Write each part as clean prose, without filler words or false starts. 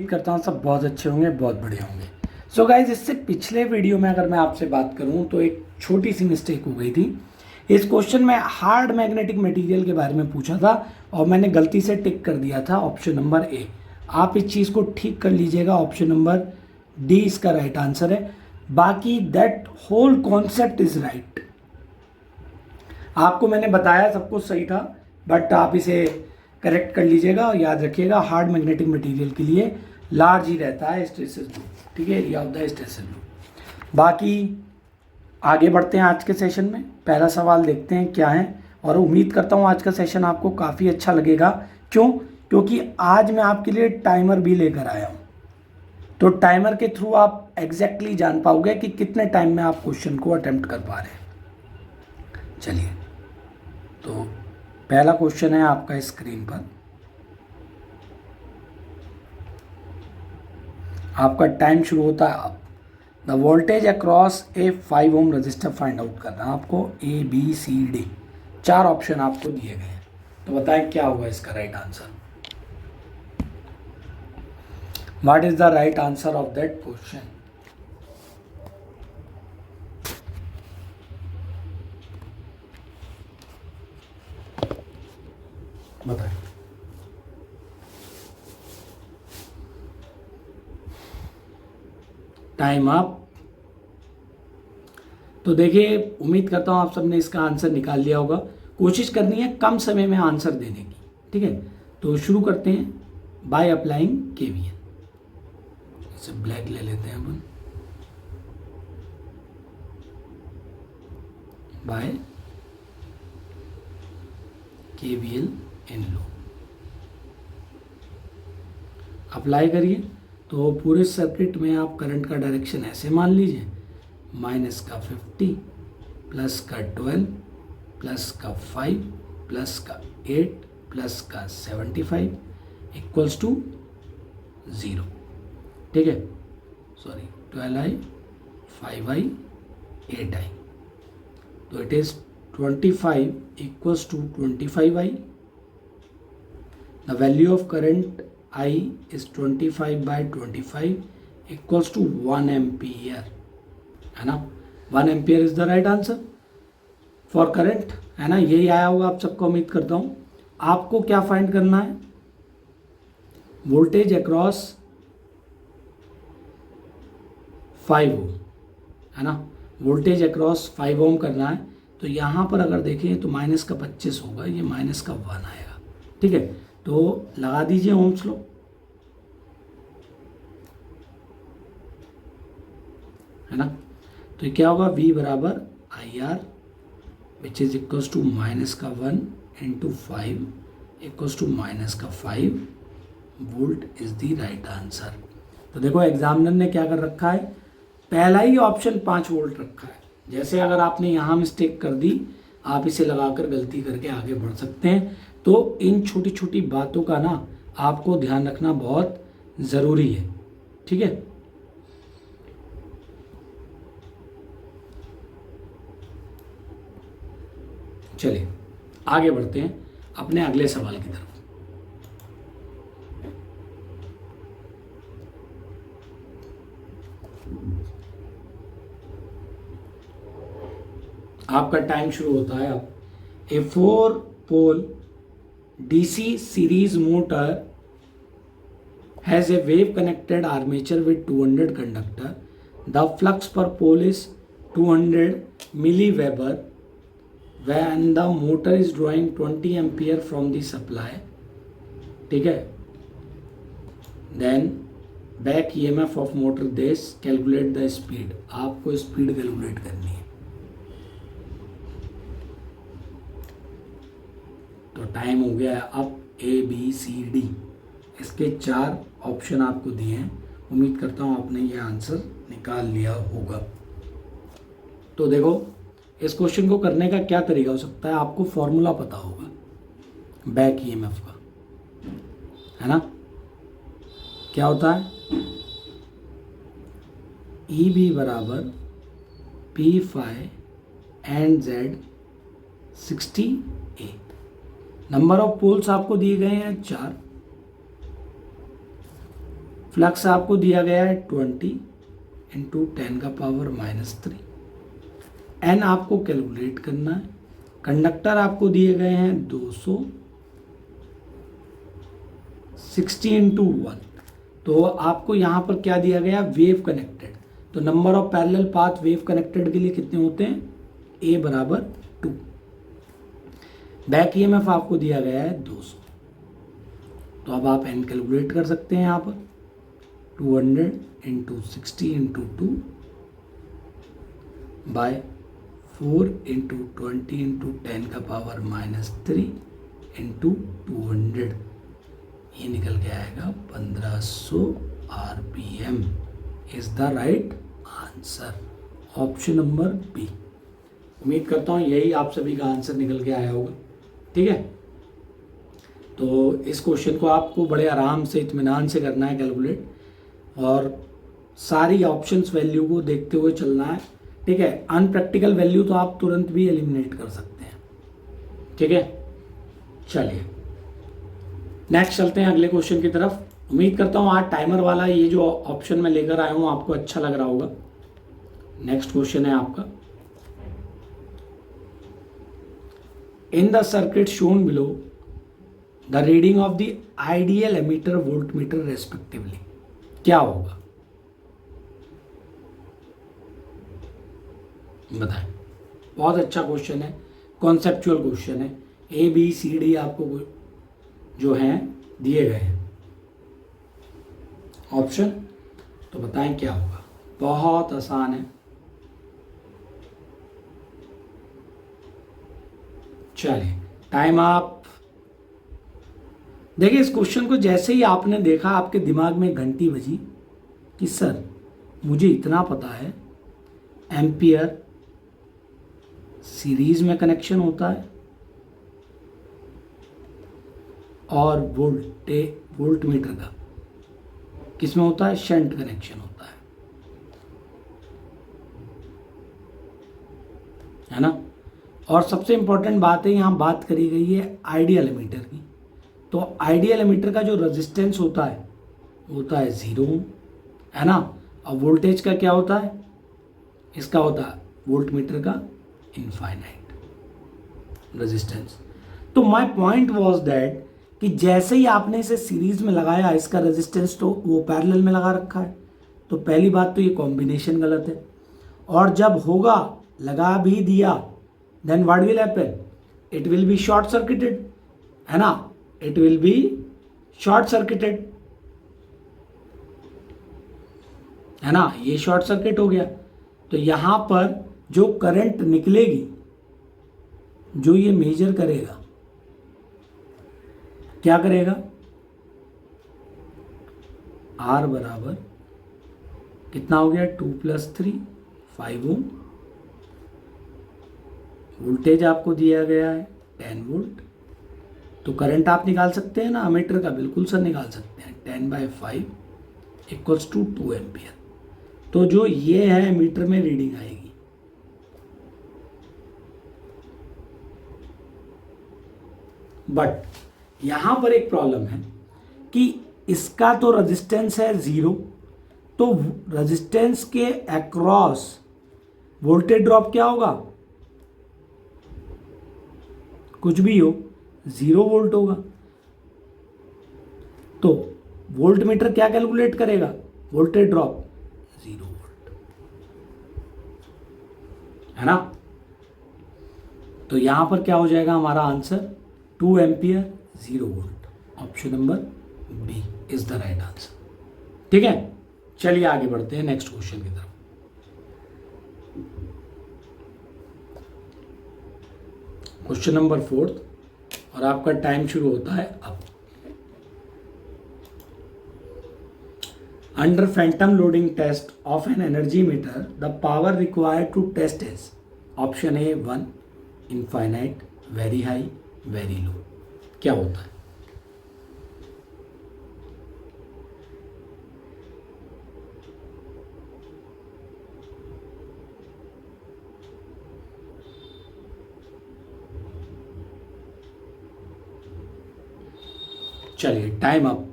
उम्मीद करता हूँ सब बहुत अच्छे होंगे, बहुत बढ़िया होंगे। सो गाइज, इससे पिछले वीडियो में अगर मैं आपसे बात करूँ तो एक छोटी सी मिस्टेक हो गई थी। इस क्वेश्चन में हार्ड मैग्नेटिक मटेरियल के बारे में पूछा था और मैंने गलती से टिक कर दिया था ऑप्शन नंबर ए। आप इस चीज़ को ठीक कर लीजिएगा, ऑप्शन नंबर डी इसका राइट आंसर है। बाकी that whole concept is right. आपको मैंने बताया सब कुछ सही था, बट आप इसे करेक्ट कर लीजिएगा और याद रखिएगा हार्ड मैग्नेटिक मटेरियल के लिए लार्ज ही रहता है हिस्टैरिसीस ग्रुप, ठीक है, area of the hysteresis group. बाकी आगे बढ़ते हैं आज के सेशन में। पहला सवाल देखते हैं क्या है, और उम्मीद करता हूँ आज का सेशन आपको काफ़ी अच्छा लगेगा। क्यों? क्योंकि आज मैं आपके लिए टाइमर भी लेकर आया हूँ। तो टाइमर के थ्रू आप एग्जैक्टली जान पाओगे कि कितने टाइम में आप क्वेश्चन को अटेम्प्ट कर पा रहे हैं। चलिए, तो पहला क्वेश्चन है आपका स्क्रीन पर। आपका टाइम शुरू होता है अब। The voltage across a 5 ohm resistor find out करना है आपको। A B C D 4 option आपको दिए गए हैं, तो बताएं क्या होगा इसका right answer. What is the right answer of that question? बताएं। Time up. तो देखिए, उम्मीद करता हूं आप सबने इसका आंसर निकाल लिया होगा। कोशिश करनी है कम समय में आंसर देने की, ठीक है। तो शुरू करते हैं बाय अप्लाइंग केवीएल। इसे ब्लैक ले लेते हैं अपन। बाय केवीएल इन लो अप्लाई करिए। तो पूरे सर्किट में आप करंट का डायरेक्शन ऐसे मान लीजिए, माइनस का 50, प्लस का 12, प्लस का 5, प्लस का 8, प्लस का 75 इक्वल्स टू 0, ठीक है। Sorry, 12i, 5i, 8i। तो it is 25 equals to 25i। The value of current I is 25 by 25 equals to 1 ampere, है ना। 1 ampere is the right answer for current, है ना। यही आया होगा आप सबको, उम्मीद करता हूँ। आपको क्या फाइंड करना है? वोल्टेज अक्रॉस 5 ओम, है ना। वोल्टेज अक्रॉस 5 ओम करना है। तो यहाँ पर अगर देखें तो माइनस का 25 होगा, ये माइनस का 1 आएगा, ठीक है। तो लगा दीजिए ओम्स लॉ, है ना। तो क्या होगा? V बराबर IR which is equals to minus का 1 इंटू 5 इक्वल्स टू माइनस का 5 volt is the right answer. तो देखो, एग्जामिनर ने क्या कर रखा है, पहला ही ऑप्शन 5 वोल्ट रखा है। जैसे अगर आपने यहाँ मिस्टेक कर दी, आप इसे लगाकर गलती करके आगे बढ़ सकते हैं। तो इन छोटी छोटी बातों का ना आपको ध्यान रखना बहुत ज़रूरी है, ठीक है। चलिए आगे बढ़ते हैं अपने अगले सवाल की तरफ। आपका टाइम शुरू होता है अब। ए 4 पोल DC series motor has a wave connected armature with 200 conductor. The flux per pole is 200 milliweber when the motor is drawing 20 ampere from the supply, ठीक है। Then back EMF of motor this, calculate the speed। आपको speed calculate करनी है। तो time हो गया है अब ABCD। इसके 4 ऑप्शन आपको दिए हैं। उम्मीद करता हूँ आपने ये आंसर निकाल लिया होगा। तो देखो, इस क्वेश्चन को करने का क्या तरीका हो सकता है। आपको फॉर्मूला पता होगा बैक EMF का, है ना। क्या होता है? EB बराबर P5 and Z 60A। Number of poles आपको दिए गए हैं 4। फ्लक्स आपको दिया गया है 20 इंटू 10⁻³ एन आपको कैलकुलेट करना है। कंडक्टर आपको दिए गए हैं 200, 60 इंटू 1। तो आपको यहाँ पर क्या दिया गया, वेव कनेक्टेड। तो number of parallel path wave connected के लिए कितने होते हैं, ए बराबर 2। बैक ईएमएफ आपको दिया गया है 200। तो अब आप एन कैलकुलेट कर सकते हैं यहाँ पर 200 into 60 into 2 by 4 into 20 into 10⁻³ into 200, ये निकल के आएगा 1500 RPM is the right answer, option number B. उम्मीद करता हूँ यही आप सभी का आंसर निकल के आया होगा। ठीक है, तो इस क्वेश्चन को आपको बड़े आराम से इत्मीनान से करना है कैलकुलेट, और सारी ऑप्शंस वैल्यू को देखते हुए चलना है। ठीक है, अनप्रैक्टिकल वैल्यू तो आप तुरंत भी एलिमिनेट कर सकते हैं। ठीक है, चलिए नेक्स्ट चलते हैं अगले क्वेश्चन की तरफ। उम्मीद करता हूँ आज टाइमर वाला ये जो ऑप्शन मैं लेकर आया हूँ आपको अच्छा लग रहा होगा। नेक्स्ट क्वेश्चन है आपका, in the circuit shown below the reading of the ideal ammeter voltmeter respectively, क्या होगा बताएं। बहुत अच्छा क्वेश्चन है, कॉन्सेप्चुअल क्वेश्चन है। ए बी सी डी आपको जो हैं दिए गए हैं ऑप्शन, तो बताएं क्या होगा। बहुत आसान है, चलिए टाइम आप देखिए। इस क्वेश्चन को जैसे ही आपने देखा आपके दिमाग में घंटी बजी कि सर मुझे इतना पता है, एम्पियर सीरीज में कनेक्शन होता है और वोल्ट मीटर का किसमें होता है, शंट कनेक्शन होता है ना। और सबसे इंपॉर्टेंट बात है, यहाँ बात करी गई है आइडियल एमीटर की। तो आइडियल एमीटर का जो रेजिस्टेंस होता है है 0 ओम, है ना। और वोल्टेज का क्या होता है, इसका होता है वोल्ट मीटर का इनफाइनाइट रेजिस्टेंस। तो माय पॉइंट वाज दैट कि जैसे ही आपने इसे सीरीज में लगाया, इसका रेजिस्टेंस तो वो पैरेलल में लगा रखा है, तो पहली बात तो ये कॉम्बिनेशन गलत है। और जब होगा लगा भी दिया, then what will happen, it will be short circuited, है ना, it will be short circuited, है ना, ये शॉर्ट सर्किट हो गया। तो यहां पर जो करंट निकलेगी, जो ये मेजर करेगा, क्या करेगा, R बराबर कितना हो गया 2 + 3 5 ओम। वोल्टेज आपको दिया गया है 10 वोल्ट। तो करंट आप निकाल सकते हैं ना अमीटर का, बिल्कुल सर निकाल सकते हैं। 10/5 = 2 एम्पियर। तो जो ये है मीटर में रीडिंग आएगी। बट यहां पर एक प्रॉब्लम है कि इसका तो रेजिस्टेंस है 0, तो रेजिस्टेंस के अक्रॉस वोल्टेज ड्रॉप क्या होगा, कुछ भी हो 0 वोल्ट होगा। तो वोल्ट मीटर क्या कैलकुलेट करेगा, वोल्टेज ड्रॉप 0 वोल्ट, है ना। तो यहां पर क्या हो जाएगा हमारा answer, 2 ampere 0 volt, option number B is the right answer. ठीक है, चलिए आगे बढ़ते हैं नेक्स्ट क्वेश्चन की तरफ। क्वेश्चन नंबर 4 और आपका टाइम शुरू होता है अब। Under phantom loading test of an energy meter the power required to test is, option A 1 infinite, very high, very low. क्या होता है, चलिए टाइम अप।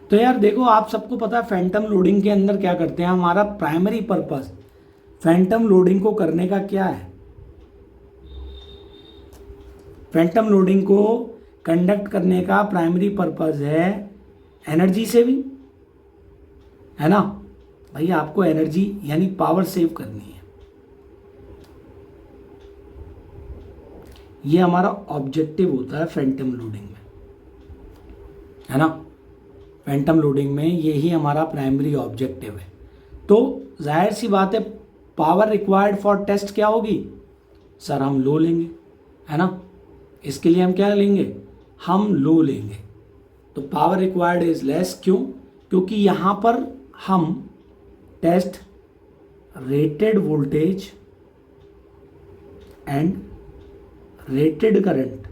तो यार देखो, आप सबको पता है फैंटम लोडिंग के अंदर क्या करते हैं, हमारा प्राइमरी पर्पस फैंटम लोडिंग को करने का क्या है, फैंटम लोडिंग को कंडक्ट करने का प्राइमरी पर्पस है एनर्जी सेविंग, है ना भाई, आपको एनर्जी यानी पावर सेव करनी है, ये हमारा ऑब्जेक्टिव होता है फैंटम लोडिंग में, है ना, फैंटम लोडिंग में यही हमारा प्राइमरी ऑब्जेक्टिव है। तो जाहिर सी बात है, पावर रिक्वायर्ड फॉर टेस्ट क्या होगी सर, हम लो लेंगे, है ना, इसके लिए हम क्या लेंगे, हम लो लेंगे। तो पावर रिक्वायर्ड इज लेस, क्यों, क्योंकि यहाँ पर हम test rated voltage and rated current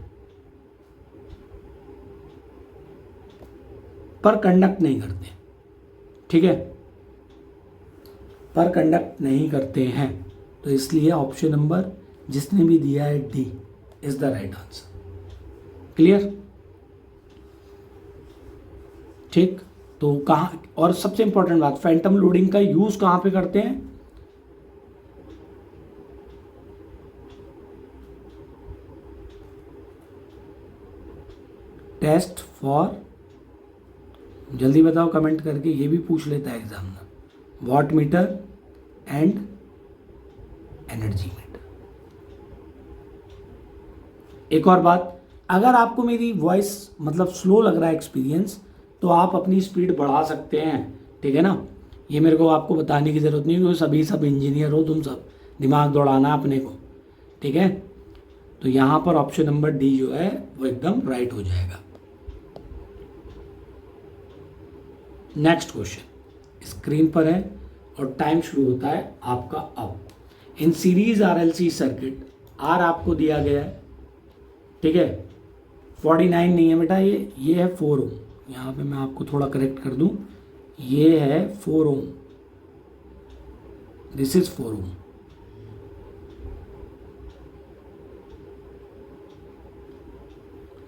पर कंडक्ट नहीं करते, ठीक है, पर कंडक्ट नहीं करते हैं, तो इसलिए ऑप्शन नंबर जिसने भी दिया है D is the right answer. Clear, ठीक। तो कहाँ, और सबसे इंपॉर्टेंट बात, फैंटम लोडिंग का यूज कहां पे करते हैं, टेस्ट फॉर, जल्दी बताओ कमेंट करके, ये भी पूछ लेता है एग्जाम में, watt meter and energy meter. एक और बात, अगर आपको मेरी वॉइस मतलब स्लो लग रहा है एक्सपीरियंस, तो आप अपनी स्पीड बढ़ा सकते हैं, ठीक है ना, ये मेरे को आपको बताने की ज़रूरत नहीं, क्योंकि सब इंजीनियर हो तुम, सब दिमाग दौड़ाना अपने को, ठीक है। तो यहाँ पर ऑप्शन नंबर डी जो है वो एकदम राइट हो जाएगा। नेक्स्ट क्वेश्चन स्क्रीन पर है और टाइम शुरू होता है आपका अब। In series RLC circuit, R आपको दिया गया है, ठीक है, 49 नहीं है बेटा, ये है 4 ओम, यहाँ पे मैं आपको थोड़ा करेक्ट कर दूं, ये है 4 ओम, दिस इज 4 ओम,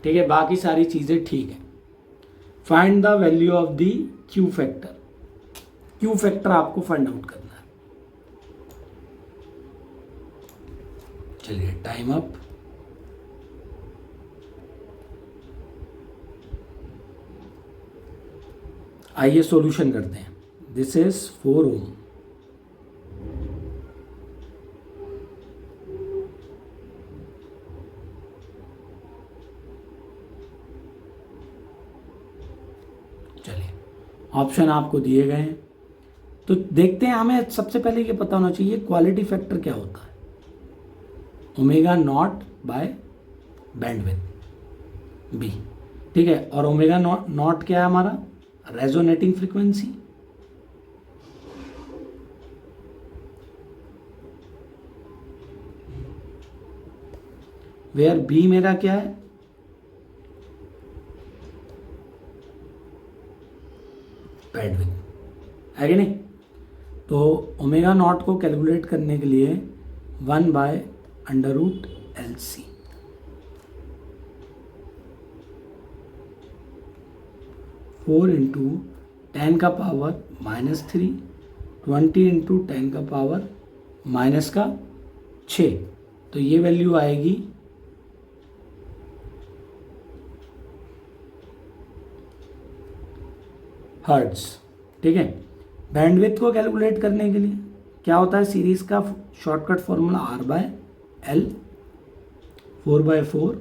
ठीक है, बाकी सारी चीज़ें ठीक है। Find the value of the Q factor, Q factor आपको फाइंड आउट करना है। चलिए टाइम अप। आइए सॉल्यूशन करते हैं। दिस इज 4 ओम, चलिए ऑप्शन आपको दिए गए हैं, तो देखते हैं। हमें सबसे पहले ये पता होना चाहिए क्वालिटी फैक्टर क्या होता है, omega nought by bandwidth B, ठीक है, और ओमेगा नॉट क्या है हमारा, रेजोनेटिंग फ्रीक्वेंसी, वेयर बी मेरा क्या है, बैंडविड्थ, है कि नहीं। तो ओमेगा नॉट को कैलकुलेट करने के लिए 1/√LC, फोर इंटू 10 का पावर -3, 20 इंटू 10 का पावर -6, तो ये वैल्यू आएगी हर्ट्ज, ठीक है। बैंडविड्थ को कैलकुलेट करने के लिए क्या होता है, सीरीज का शॉर्टकट फॉर्मूला R/L, 4/4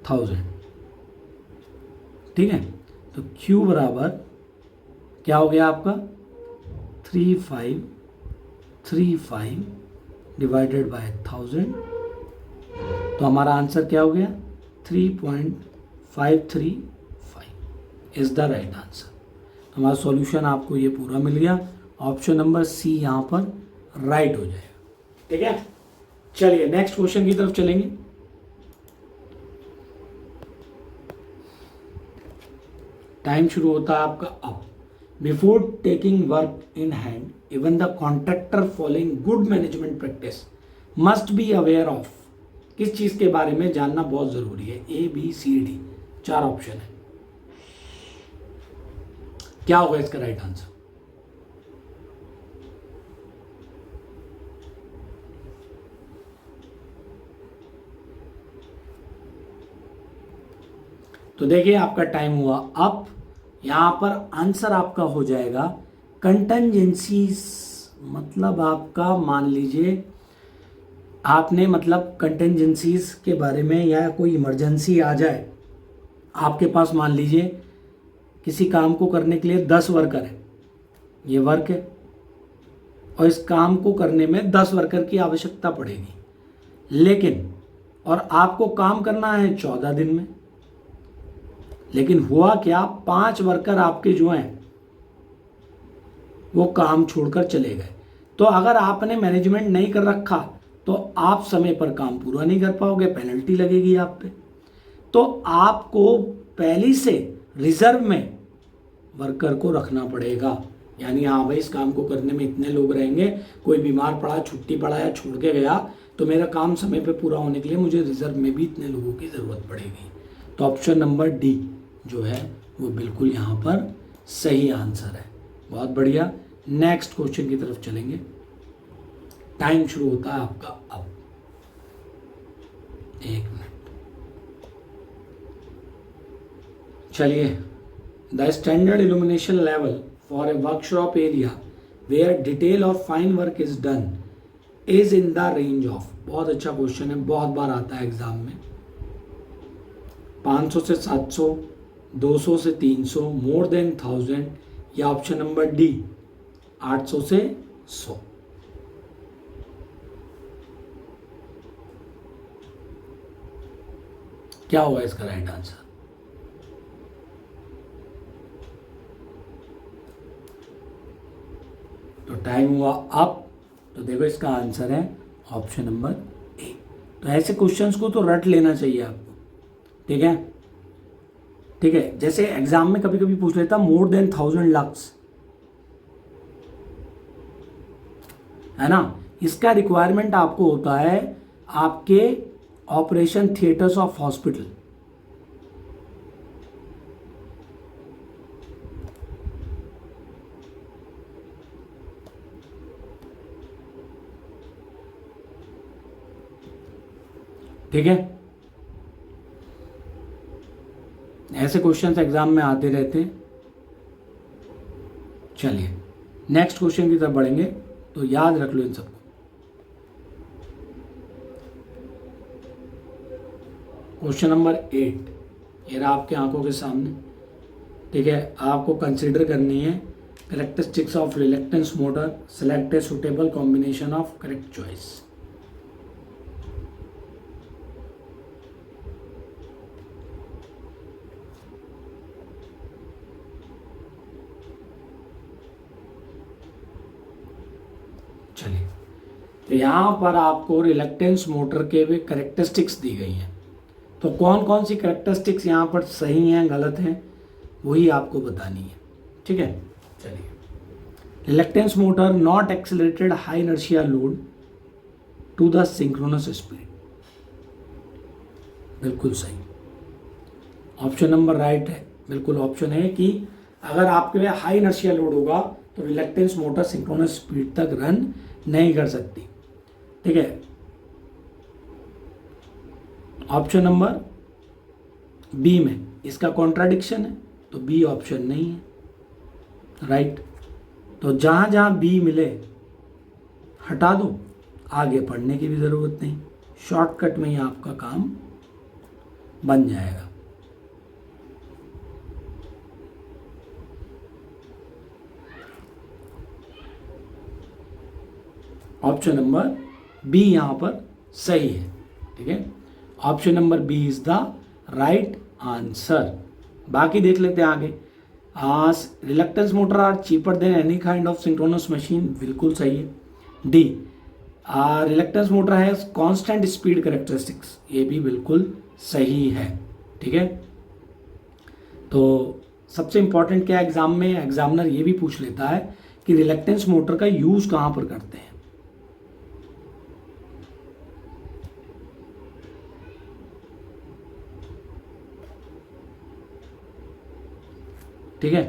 1000, ठीक है। तो Q बराबर क्या हो गया आपका 3535 डिवाइडेड बाय 1000, तो हमारा आंसर क्या हो गया 3.535 इज द राइट आंसर। हमारा सॉल्यूशन आपको ये पूरा मिल गया, ऑप्शन नंबर सी यहाँ पर राइट हो जाएगा, ठीक है। चलिए नेक्स्ट क्वेश्चन की तरफ चलेंगे। टाइम शुरू होता है आपका अब। Before taking work in hand, even the contractor following good management practice must be aware of, किस चीज़ के बारे में जानना बहुत ज़रूरी है? ABCD 4 ऑप्शन है, क्या होगा इसका राइट आंसर? तो देखिए आपका टाइम हुआ अप। यहां पर आंसर आपका हो जाएगा कंटेंजेंसीज। मतलब आपका मान लीजिए आपने मतलब कंटेंजेंसीज के बारे में, या कोई इमरजेंसी आ जाए आपके पास, मान लीजिए किसी काम को करने के लिए 10 वर्कर है, ये वर्क है, और इस काम को करने में 10 वर्कर की आवश्यकता पड़ेगी, लेकिन और आपको काम करना है 14 दिन में। लेकिन हुआ क्या, 5 वर्कर आपके जो हैं वो काम छोड़कर चले गए। तो अगर आपने मैनेजमेंट नहीं कर रखा तो आप समय पर काम पूरा नहीं कर पाओगे, पेनल्टी लगेगी आप पे। तो आपको पहले से रिजर्व में वर्कर को रखना पड़ेगा, यानी हाँ भाई इस काम को करने में इतने लोग रहेंगे, कोई बीमार पड़ा, छुट्टी पड़ा या छोड़ के गया तो मेरा काम समय पे पूरा होने के लिए मुझे रिजर्व में भी इतने लोगों की ज़रूरत पड़ेगी। तो ऑप्शन नंबर डी जो है वो बिल्कुल यहाँ पर सही आंसर है। बहुत बढ़िया, नेक्स्ट क्वेश्चन की तरफ चलेंगे। टाइम शुरू होता है आपका अब, 1 मिनट। चलिए, the standard illumination level for a workshop area where detail और fine work is done is in the range of. बहुत अच्छा क्वेश्चन है, बहुत बार आता है एग्जाम में। 500 से 700, 200 से 300, मोर देन 1000, या ऑप्शन नंबर डी 800 से 100। क्या होगा इसका राइट आंसर? तो टाइम हुआ अप। तो देखो इसका आंसर है ऑप्शन नंबर ए। तो ऐसे क्वेश्चंस को तो रट लेना चाहिए आपको, ठीक है? ठीक है, जैसे एग्जाम में कभी कभी पूछ लेता मोर देन 1000 लक्स, है ना? इसका रिक्वायरमेंट आपको होता है आपके ऑपरेशन थिएटर्स ऑफ हॉस्पिटल। ठीक है, ऐसे क्वेश्चंस एग्जाम में आते रहते हैं। चलिए नेक्स्ट क्वेश्चन की तरफ बढ़ेंगे, तो याद रख लो इन सबको। क्वेश्चन नंबर 8 ये रहा आपके आंखों के सामने, ठीक है? आपको कंसीडर करनी है characteristics of reluctance motor, select a suitable combination of correct choice. चलिए, तो यहाँ पर आपको रिलक्टेंस मोटर के भी करेक्टरिस्टिक्स दी गई हैं। तो कौन कौन सी करेक्टरिस्टिक्स यहाँ पर सही हैं, गलत हैं, वही आपको बतानी है, ठीक है? चलिए, reluctance motor not accelerated high inertia load to the synchronous speed, बिल्कुल सही। ऑप्शन नंबर राइट है, बिल्कुल ऑप्शन है कि अगर आपके लिए हाई इनर्शिया लोड होगा तो रिलक्टेंस मोटर सिंक्रोनस स्पीड तक रन नहीं कर सकती, ठीक है? ऑप्शन नंबर बी में इसका कॉन्ट्राडिक्शन है, तो बी ऑप्शन नहीं है, राइट? तो जहां जहां बी मिले हटा दो, आगे पढ़ने की भी ज़रूरत नहीं, शॉर्टकट में ही आपका काम बन जाएगा। ऑप्शन नंबर बी यहाँ पर सही है, ठीक है? Option number B is the right answer. बाकी देख लेते हैं आगे। Reluctance motor are cheaper than any kind of synchronous machine, बिल्कुल सही है। D reluctance motor has constant speed characteristics, ये भी बिल्कुल सही है, ठीक है? तो सबसे इंपॉर्टेंट क्या एग्जाम में, एग्जामिनर ये भी पूछ लेता है कि रिलक्टेंस मोटर का यूज कहाँ पर करते हैं। ठीक है,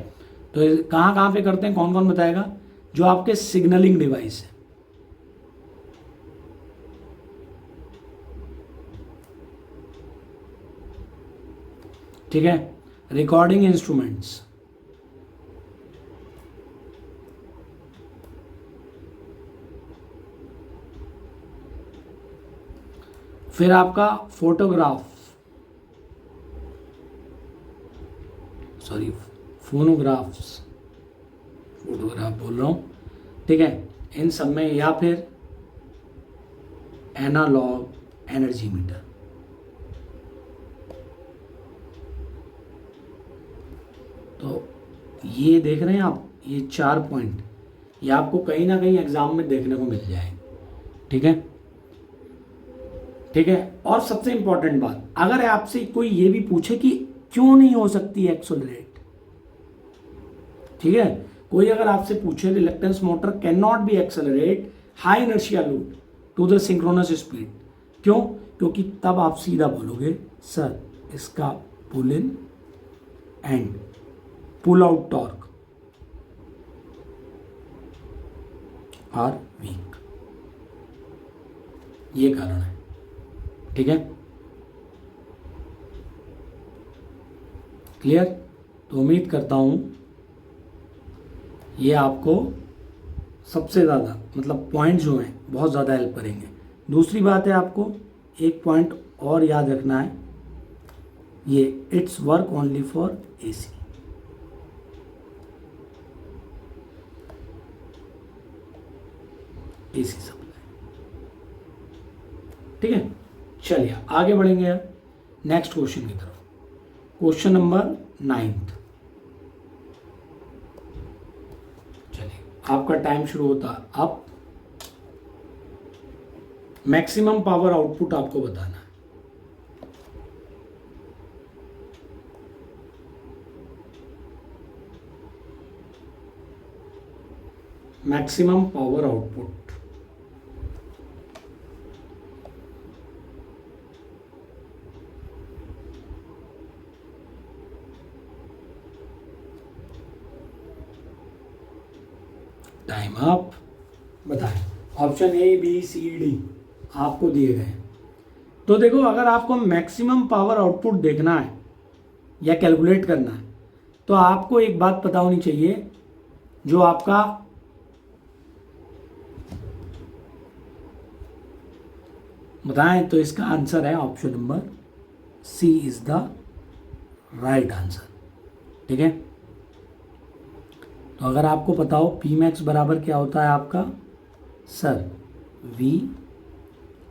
तो कहाँ कहाँ पे करते हैं, कौन कौन बताएगा? जो आपके सिग्नलिंग डिवाइस है, ठीक है, रिकॉर्डिंग इंस्ट्रूमेंट्स, फिर आपका फोटोग्राफ, सॉरी फोनोग्राफ्स, फोटोग्राफ बोल रहा हूँ, ठीक है, इन सब में, या फिर एनालॉग एनर्जी मीटर। तो ये देख रहे हैं आप, ये 4 पॉइंट, ये आपको कहीं ना कहीं एग्जाम में देखने को मिल जाएंगे, ठीक है, ठीक है। और सबसे इंपॉर्टेंट बात, अगर आपसे कोई ये भी पूछे कि क्यों नहीं हो सकती एक्सेलरेट, ठीक है, कोई अगर आपसे पूछे reluctance motor can not be accelerate high inertia load to the synchronous speed, क्यों? क्योंकि तब आप सीधा बोलोगे सर इसका pull in and pull out torque are weak, ये कारण है, ठीक है, क्लियर? तो उम्मीद करता हूं ये आपको सबसे ज़्यादा मतलब पॉइंट जो हैं बहुत ज़्यादा हेल्प करेंगे। दूसरी बात है, आपको एक पॉइंट और याद रखना है, ये it's work only for AC, AC supply, ठीक है। चलिए आगे बढ़ेंगे यार नेक्स्ट क्वेश्चन की तरफ। Question number 9। चलिए आपका टाइम शुरू होता अब। मैक्सिमम पावर आउटपुट आपको बताना है। Maximum power output, time up, बताएं। Option A B C D आपको दिए गए। तो देखो, अगर आपको मैक्सिमम पावर आउटपुट देखना है या कैलकुलेट करना है तो आपको एक बात पता होनी चाहिए, जो आपका बताएं तो इसका आंसर है option number C is the right answer, ठीक है। तो अगर आपको पता हो पी मैक्स बराबर क्या होता है आपका, sir V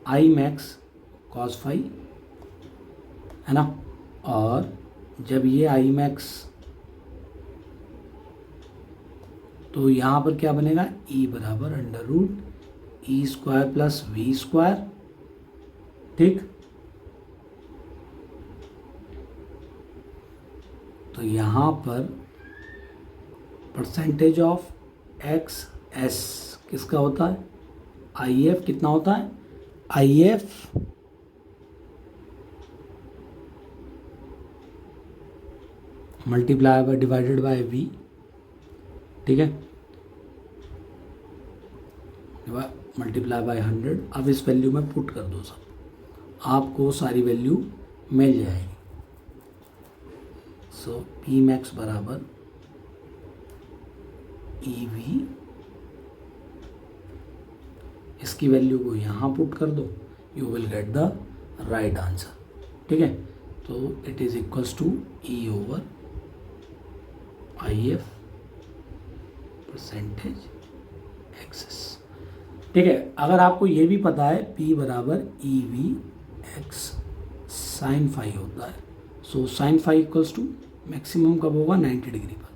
I max cos phi, है ना, और जब ये आई मैक्स तो यहाँ पर क्या बनेगा, ई बराबर under root E square plus V square, ठीक। तो यहाँ पर परसेंटेज ऑफ एक्स एस किसका होता है, आई एफ कितना होता है, I F multiply by divided by V, ठीक है, मल्टीप्लाई बाय 100। अब इस वैल्यू में पुट कर दो सब, आपको सारी वैल्यू मिल जाएगी। सो पी मैक्स बराबर ई वी, इसकी वैल्यू को यहाँ पुट कर दो, you will get the right answer, ठीक है। तो it is equals to E over I F percentage excess, ठीक है। अगर आपको ये भी पता है P बराबर E V X sine phi होता है, so sine phi equals to maximum कब होगा, 90 डिग्री पर।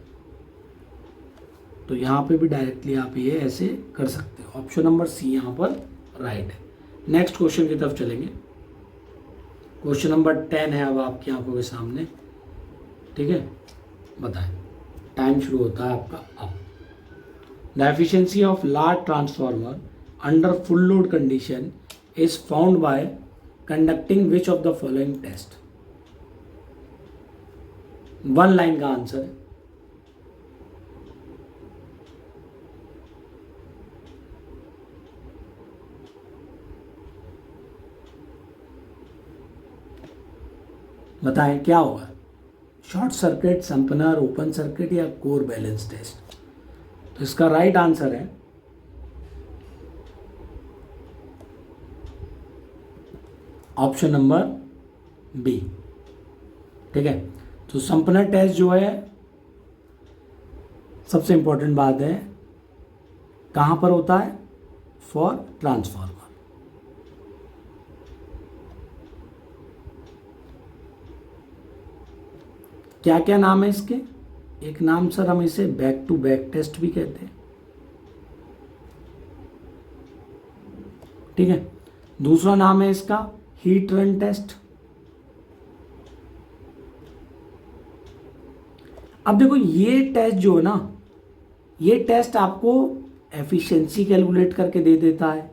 तो यहाँ पे भी डायरेक्टली आप ये ऐसे कर सकते हो। ऑप्शन नंबर सी यहाँ पर राइट है। नेक्स्ट क्वेश्चन की तरफ चलेंगे। क्वेश्चन नंबर 10 है अब आपकी आंखों के सामने, ठीक है। बताएं, टाइम शुरू होता है आपका अब। The efficiency of large transformer under full load condition is found by conducting which of the following test. 1 line का आंसर है, बताएं क्या होगा, short circuit, Sumpner, open circuit या कोर बैलेंस टेस्ट। तो इसका राइट आंसर है ऑप्शन नंबर बी। ठीक है, तो संपनर टेस्ट जो है सबसे इंपॉर्टेंट बात है कहां पर होता है, फॉर ट्रांसफार्मर। क्या क्या नाम है इसके, एक नाम सर हम इसे बैक टू बैक टेस्ट भी कहते हैं। ठीक है, दूसरा नाम है इसका हीट रन टेस्ट। अब देखो ये टेस्ट जो है ना, ये टेस्ट आपको एफिशिएंसी कैलकुलेट करके दे देता है,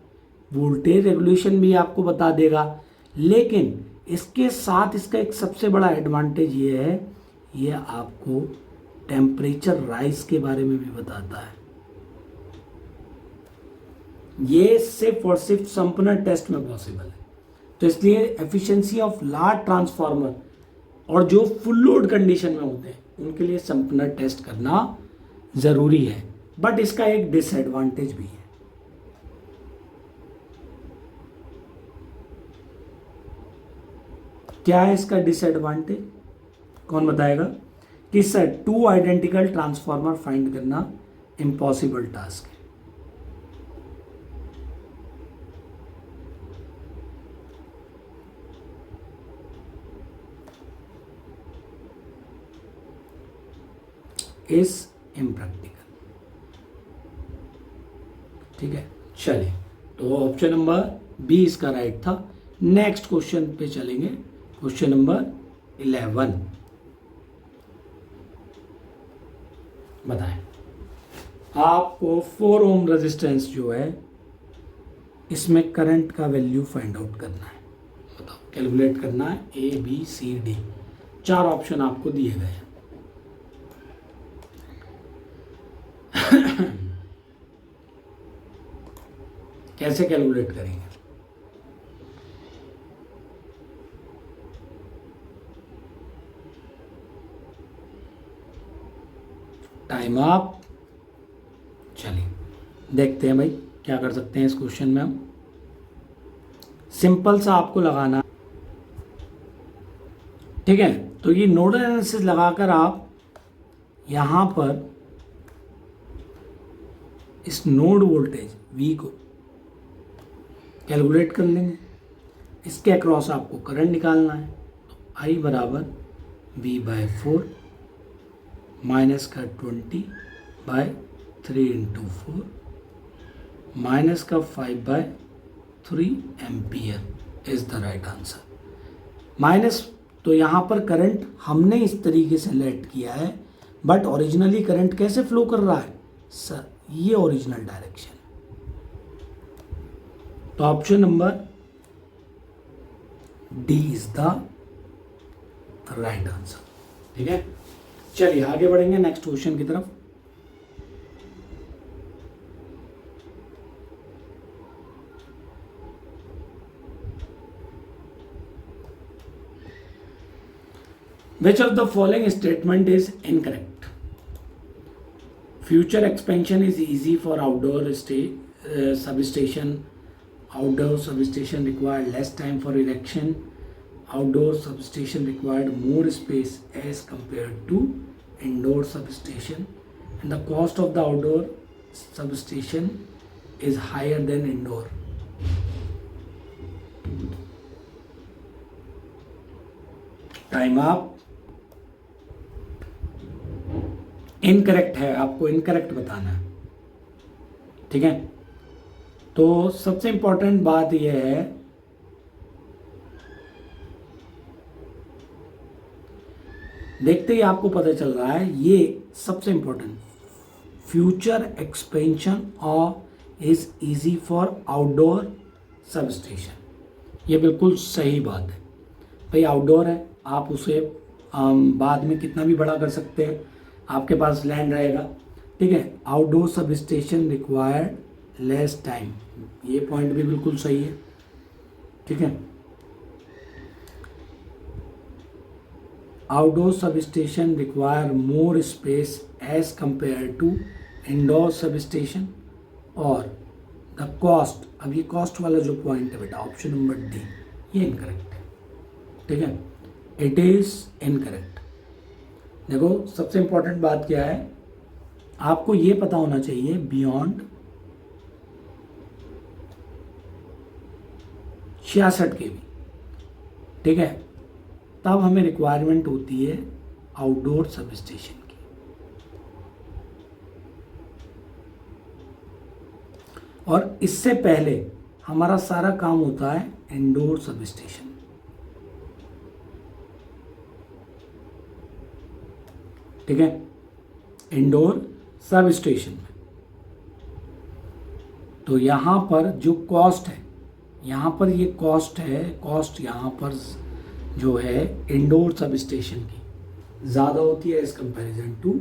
वोल्टेज रेगुलेशन भी आपको बता देगा, लेकिन इसके साथ इसका एक सबसे बड़ा एडवांटेज ये है, ये आपको टेम्परेचर राइज के बारे में भी बताता है। ये सिर्फ और सिर्फ संपनर टेस्ट में पॉसिबल है। तो इसलिए एफिशिएंसी ऑफ लार्ज ट्रांसफार्मर और जो फुल लोड कंडीशन में होते हैं उनके लिए संपनर टेस्ट करना जरूरी है, बट इसका एक डिसएडवांटेज भी है। क्या है इसका डिसएडवांटेज, कौन बताएगा? कि सर 2 आइडेंटिकल ट्रांसफार्मर फाइंड करना इम्पॉसिबल टास्क है। Is impractical. ठीक है, चलिए, तो ऑप्शन नंबर बी इसका राइट था। नेक्स्ट क्वेश्चन पे चलेंगे, क्वेश्चन नंबर 11। बताएं, आपको 4 ओम रेजिस्टेंस जो है इसमें करंट का वैल्यू फाइंड आउट करना है। बताओ, कैलकुलेट करना है, A B C D, 4 option आपको दिए गए हैं। कैसे कैलकुलेट करेंगे? Time up. चलिए देखते हैं भाई क्या कर सकते हैं इस क्वेश्चन में हम। सिंपल सा आपको लगाना, ठीक है। तो ये नोडल एनालिसिस लगाकर आप यहां पर इस नोड वोल्टेज V को कैलकुलेट कर लेंगे। इसके अक्रॉस आपको करंट निकालना है। तो I बराबर V/4 माइनस का 20/3 × 4 माइनस का 5/3 ampere is the right answer. Minus, तो यहाँ पर करंट हमने इस तरीके से लेट किया है, बट ओरिजिनली करंट कैसे फ्लो कर रहा है सर, ये ओरिजिनल डायरेक्शन। तो option number D is the right answer. ठीक है, चलिए आगे बढ़ेंगे नेक्स्ट क्वेश्चन की तरफ। Which of the following statement is incorrect? Future expansion is easy for outdoor substation. Outdoor substation required less time for erection. Outdoor substation required more space as compared to indoor substation. And the cost of the outdoor substation is higher than indoor. Time up. Incorrect है, आपको incorrect बताना है। ठीक है, तो सबसे important बात यह है, देखते ही आपको पता चल रहा है, ये सबसे important, future expansion of is easy for outdoor substation. ये बिल्कुल सही बात है भाई, आउटडोर है, आप उसे बाद में कितना भी बड़ा कर सकते हैं, आपके पास लैंड रहेगा। ठीक है, outdoor substation required less time, ये पॉइंट भी बिल्कुल सही है। ठीक है, outdoor substation require more space as compare to indoor substation, और द कॉस्ट, अब ये कॉस्ट वाला जो पॉइंट है बेटा ऑप्शन नंबर डी, ये इनकरेक्ट है। ठीक है, इट इज इनकरेक्ट। देखो सबसे इंपॉर्टेंट बात क्या है, आपको ये पता होना चाहिए बियॉन्ड 66 kV, ठीक है, तब हमें रिक्वायरमेंट होती है आउटडोर सब स्टेशन की। और इससे पहले हमारा सारा काम होता है इंडोर सब स्टेशन। ठीक है, इंडोर सब स्टेशन में। तो यहां पर जो कॉस्ट है, यहां पर ये कॉस्ट है, कॉस्ट यहां पर जो है इंडोर सब स्टेशन की ज़्यादा होती है as comparison to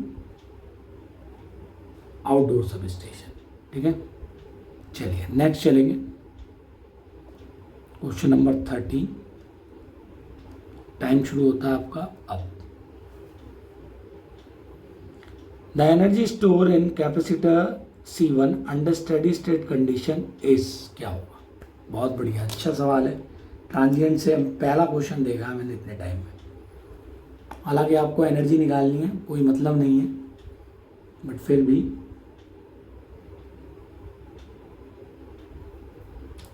outdoor substation. ठीक है, चलिए नेक्स्ट चलेंगे। क्वेश्चन नंबर 30, टाइम शुरू होता है आपका अब। The energy store in capacitor C1 under steady state condition is, क्या होगा? बहुत बढ़िया, अच्छा सवाल है। ट्रांजिएंट से पहला क्वेश्चन देखा है मैंने इतने टाइम में। हालांकि आपको एनर्जी निकालनी है, कोई मतलब नहीं है, बट फिर भी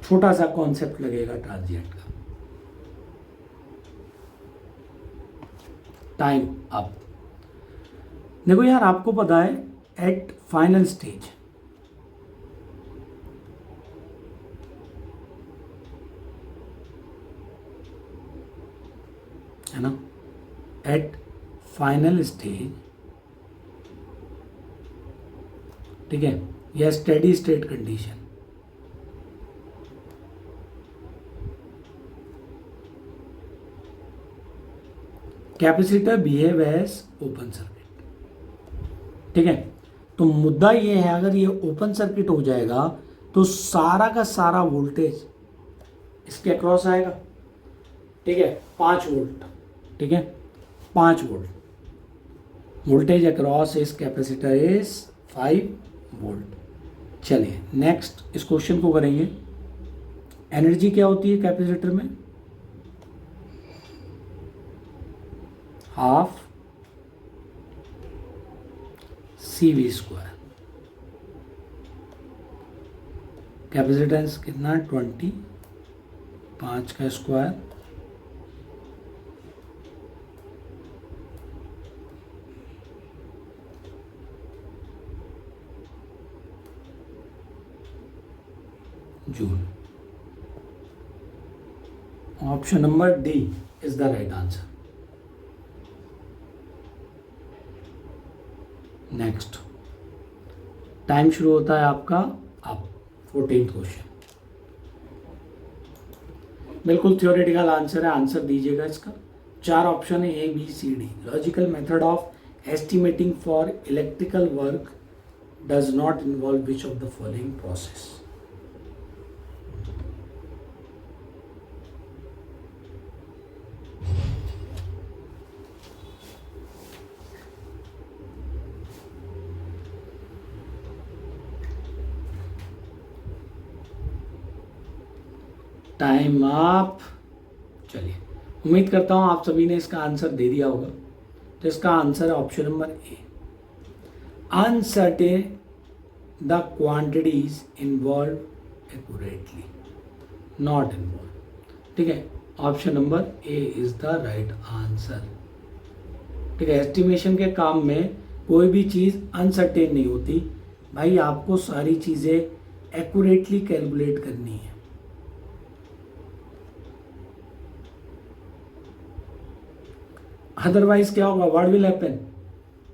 छोटा सा कॉन्सेप्ट लगेगा ट्रांजिएंट का। Time up. देखो यार, आपको पता है एट फाइनल स्टेज, है ना, एट फाइनल स्टेज, ठीक है, या steady state condition, capacitor behave as open circuit. ठीक है, तो मुद्दा ये है, अगर ये ओपन सर्किट हो जाएगा तो सारा का सारा वोल्टेज इसके अक्रॉस आएगा। ठीक है, 5 वोल्ट, ठीक है, 5 वोल्ट वोल्टेज अक्रॉस इस कैपेसिटर इज 5 वोल्ट। चलिए नेक्स्ट इस क्वेश्चन को करेंगे। एनर्जी क्या होती है कैपेसिटर में? Half CV square. कैपेसिटेंस कितना? 20, 5 का square, joule. Option number D is the right answer. Next time शुरू होता है आपका अब। 14th क्वेश्चन बिल्कुल थ्योरेटिकल आंसर है, आंसर दीजिएगा इसका। 4 ऑप्शन है, ABCD। Logical method of estimating for electrical work does not involve which of the following process? Time up. चलिए, उम्मीद करता हूं आप सभी ने इसका आंसर दे दिया होगा। तो इसका आंसर है option number A, uncertain the quantities involve accurately, not involve. ठीक है, option number A is the right answer. ठीक है, एस्टिमेशन के काम में कोई भी चीज़ अनसर्टेन नहीं होती भाई, आपको सारी चीज़ें एक्यूरेटली कैलकुलेट करनी है। अदरवाइज क्या होगा? व्हाट विल हैपन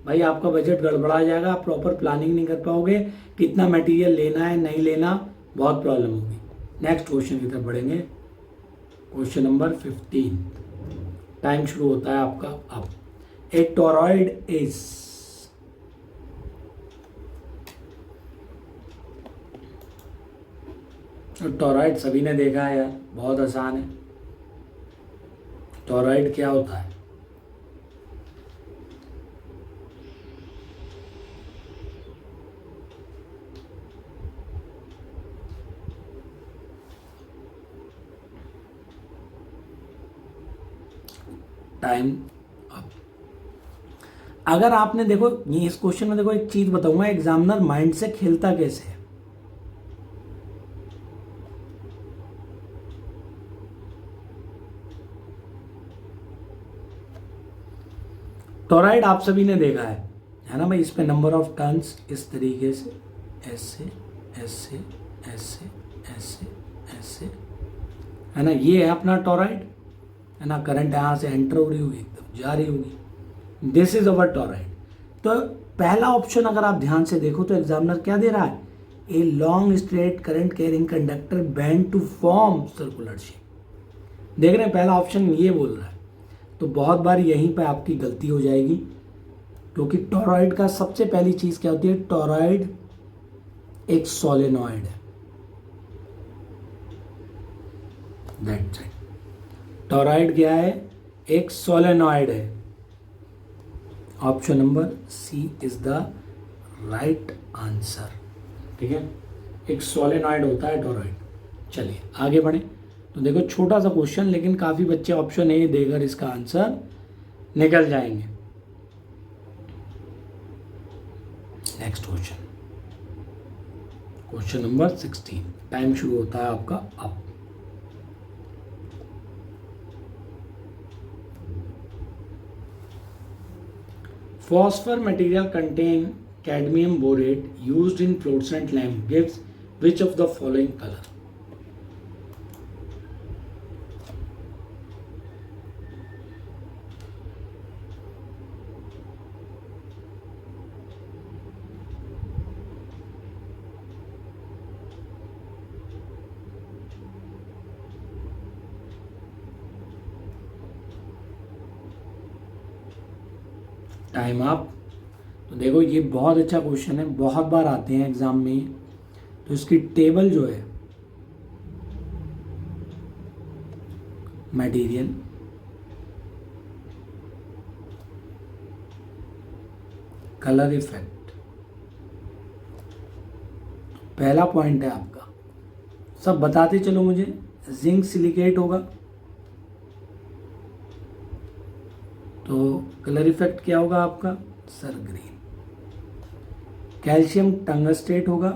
भाई, आपका बजट गड़बड़ा जाएगा, आप प्रॉपर प्लानिंग नहीं कर पाओगे, कितना मटेरियल लेना है नहीं लेना, बहुत प्रॉब्लम होगी। नेक्स्ट क्वेश्चन की तरफ बढ़ेंगे। क्वेश्चन नंबर 15, टाइम शुरू होता है आपका अब। ए टोरॉइड इज, टोरॉइड सभी ने देखा है यार, बहुत आसान है। टोरॉइड क्या होता है? Time up. अगर आपने देखो ये इस क्वेश्चन में देखो एक चीज बताऊंगा, एग्जामिनर माइंड से खेलता कैसे है। टोराइड आप सभी ने देखा है ना भाई, इस पे नंबर ऑफ टर्न्स इस तरीके से ऐसे ऐसे ऐसे ऐसे ऐसे, है ना, ये है अपना टोराइड, है ना। करंट यहाँ से एंटर हो रही होगी, एकदम जा रही होगी, दिस इज अवर टोराइड। तो पहला ऑप्शन अगर आप ध्यान से देखो तो एग्जामिनर क्या दे रहा है, a long straight current carrying conductor bend to form circular shape. देख रहे हैं पहला ऑप्शन ये बोल रहा है। तो बहुत बार यहीं पे आपकी गलती हो जाएगी, क्योंकि टोरॉइड का सबसे पहली चीज क्या होती है, टोरॉइड एक सोलेनॉइड है। That's it. टोरॉइड क्या है, एक सोलेनॉइड है। Option number C is the right answer. ठीक है, एक सोलेनॉइड होता है टोरॉइड। चलिए आगे बढ़े। तो देखो छोटा सा क्वेश्चन, लेकिन काफी बच्चे ऑप्शन ए देकर इसका आंसर निकल जाएंगे। Next question, question number 16। Time शुरू होता है आपका अब। Phosphor material contain cadmium borate used in fluorescent lamp gives which of the following color? Time up. तो देखो ये बहुत अच्छा क्वेश्चन है, बहुत बार आते हैं एग्जाम में। तो इसकी टेबल जो है, मटेरियल, कलर इफेक्ट, पहला पॉइंट है आपका, सब बताते चलो मुझे। जिंक सिलिकेट होगा, तो कलर इफेक्ट क्या होगा आपका, सर ग्रीन। कैल्शियम टंगस्टेट होगा,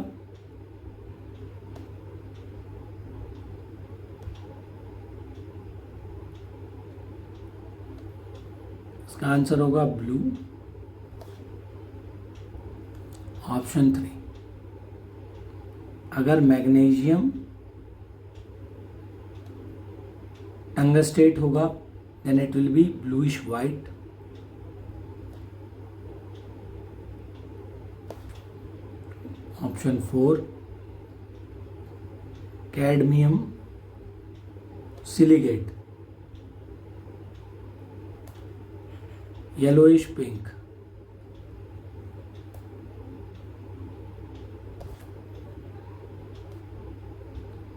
इसका आंसर होगा ब्लू। ऑप्शन 3। अगर मैग्नीशियम टंगस्टेट होगा then it will be bluish white. Option 4, cadmium silicate, yellowish pink.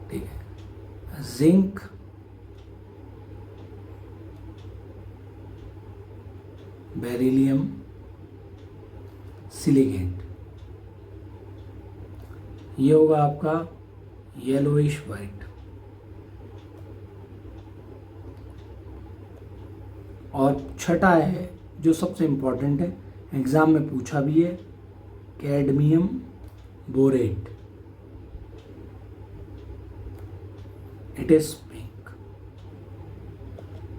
ठीक है, जिंक बेरिलियम सिलिकेट, ये होगा आपका येलोइश वाइट। और छठा है जो सबसे इंपॉर्टेंट है, एग्जाम में पूछा भी है, cadmium borate, it is pink.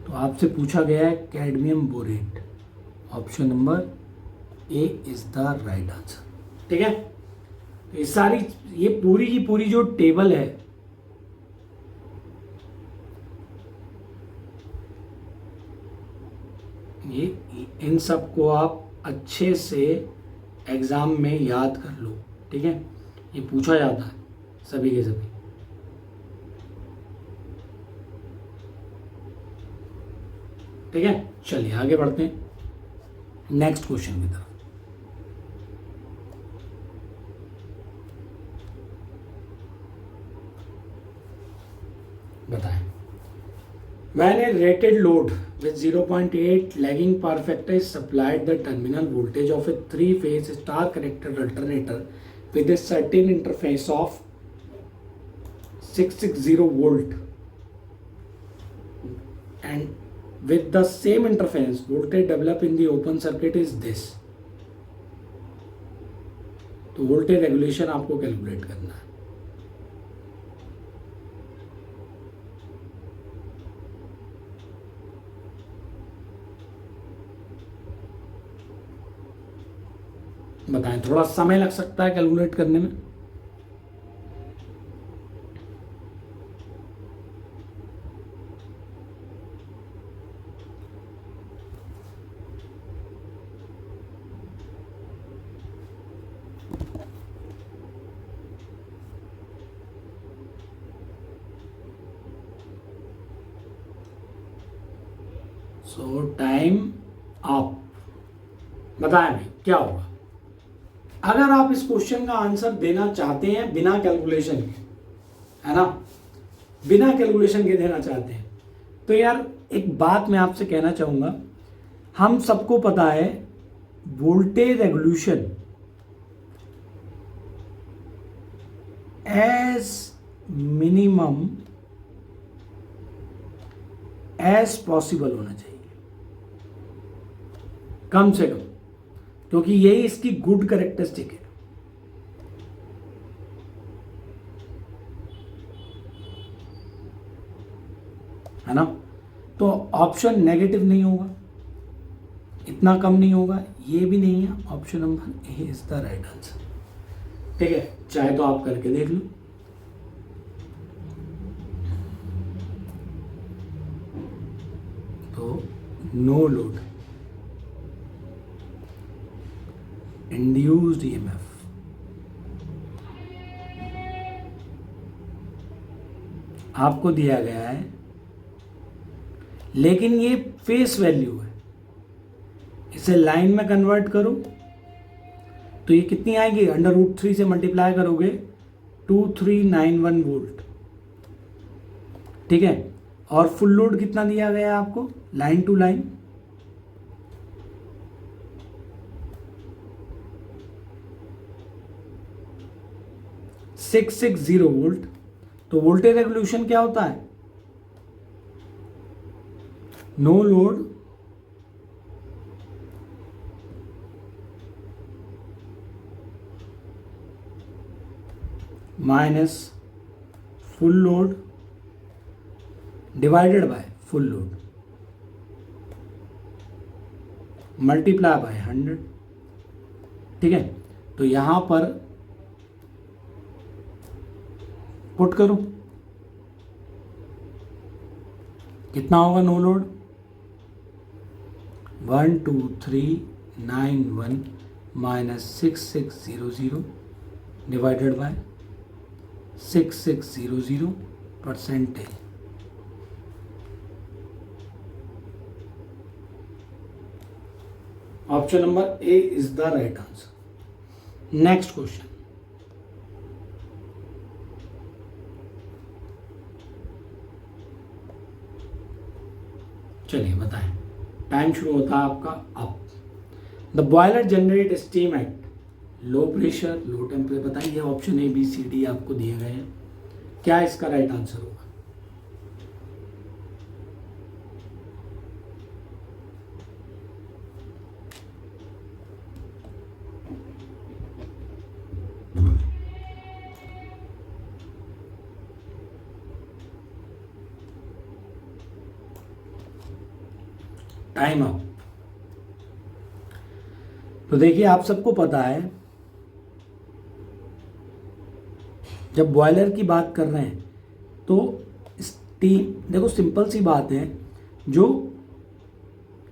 तो आपसे पूछा गया है cadmium borate, option number A is the right answer. ठीक है, तो ये सारी, ये पूरी की पूरी जो टेबल है, ये इन सब को आप अच्छे से एग्जाम में याद कर लो। ठीक है, ये पूछा जाता है सभी के सभी। ठीक है, चलिए आगे बढ़ते हैं नेक्स्ट क्वेश्चन की तरफ। बताएं, when a rated load with 0.8 lagging power factor is supplied the terminal voltage of a three-phase star-connected alternator with a certain interface of 660 volt and with the same interference voltage developed in the open circuit is this। तो voltage regulation आपको calculate करना है। बताएं, थोड़ा समय लग सकता है कैलकुलेट करने में। सो टाइम अप। बताएं भाई क्या होगा अगर आप इस क्वेश्चन का आंसर देना चाहते हैं बिना कैलकुलेशन के, है ना, बिना कैलकुलेशन के देना चाहते हैं। तो यार एक बात मैं आपसे कहना चाहूंगा, हम सबको पता है voltage regulation as minimum as possible होना चाहिए, कम से कम, क्योंकि यही इसकी गुड कैरेक्टरिस्टिक है ना। तो ऑप्शन नेगेटिव नहीं होगा, इतना कम नहीं होगा, ये भी नहीं है। Option number A is the right answer. ठीक है, चाहे तो आप करके देख लो। तो नो लोड इंड्यूस्ड ईएमएफ आपको दिया गया है, लेकिन ये फेस वैल्यू है। इसे लाइन में कन्वर्ट करो तो ये कितनी आएगी, √3 से मल्टीप्लाई करोगे 2391 वोल्ट। ठीक है, और फुल लोड कितना दिया गया है आपको लाइन टू लाइन, 660 वोल्ट। तो वोल्टेज रेगुलेशन क्या होता है, no load minus full load divided by full load multiply by 100। ठीक है, तो यहां पर पुट करो, कितना होगा no load, 12391 minus 6600 divided by 6600 percentage. Option number A is the right answer. Next question, चलिए बताएं। टाइम शुरू होता है आपका अब। The boiler generate steam at low pressure low temperature. बताइए, option A B C D आपको दिए गए हैं, क्या इसका राइट आंसर होगा। Time up. तो देखिए, आप सबको पता है जब बॉयलर की बात कर रहे हैं तो स्टीम, देखो सिंपल सी बात है, जो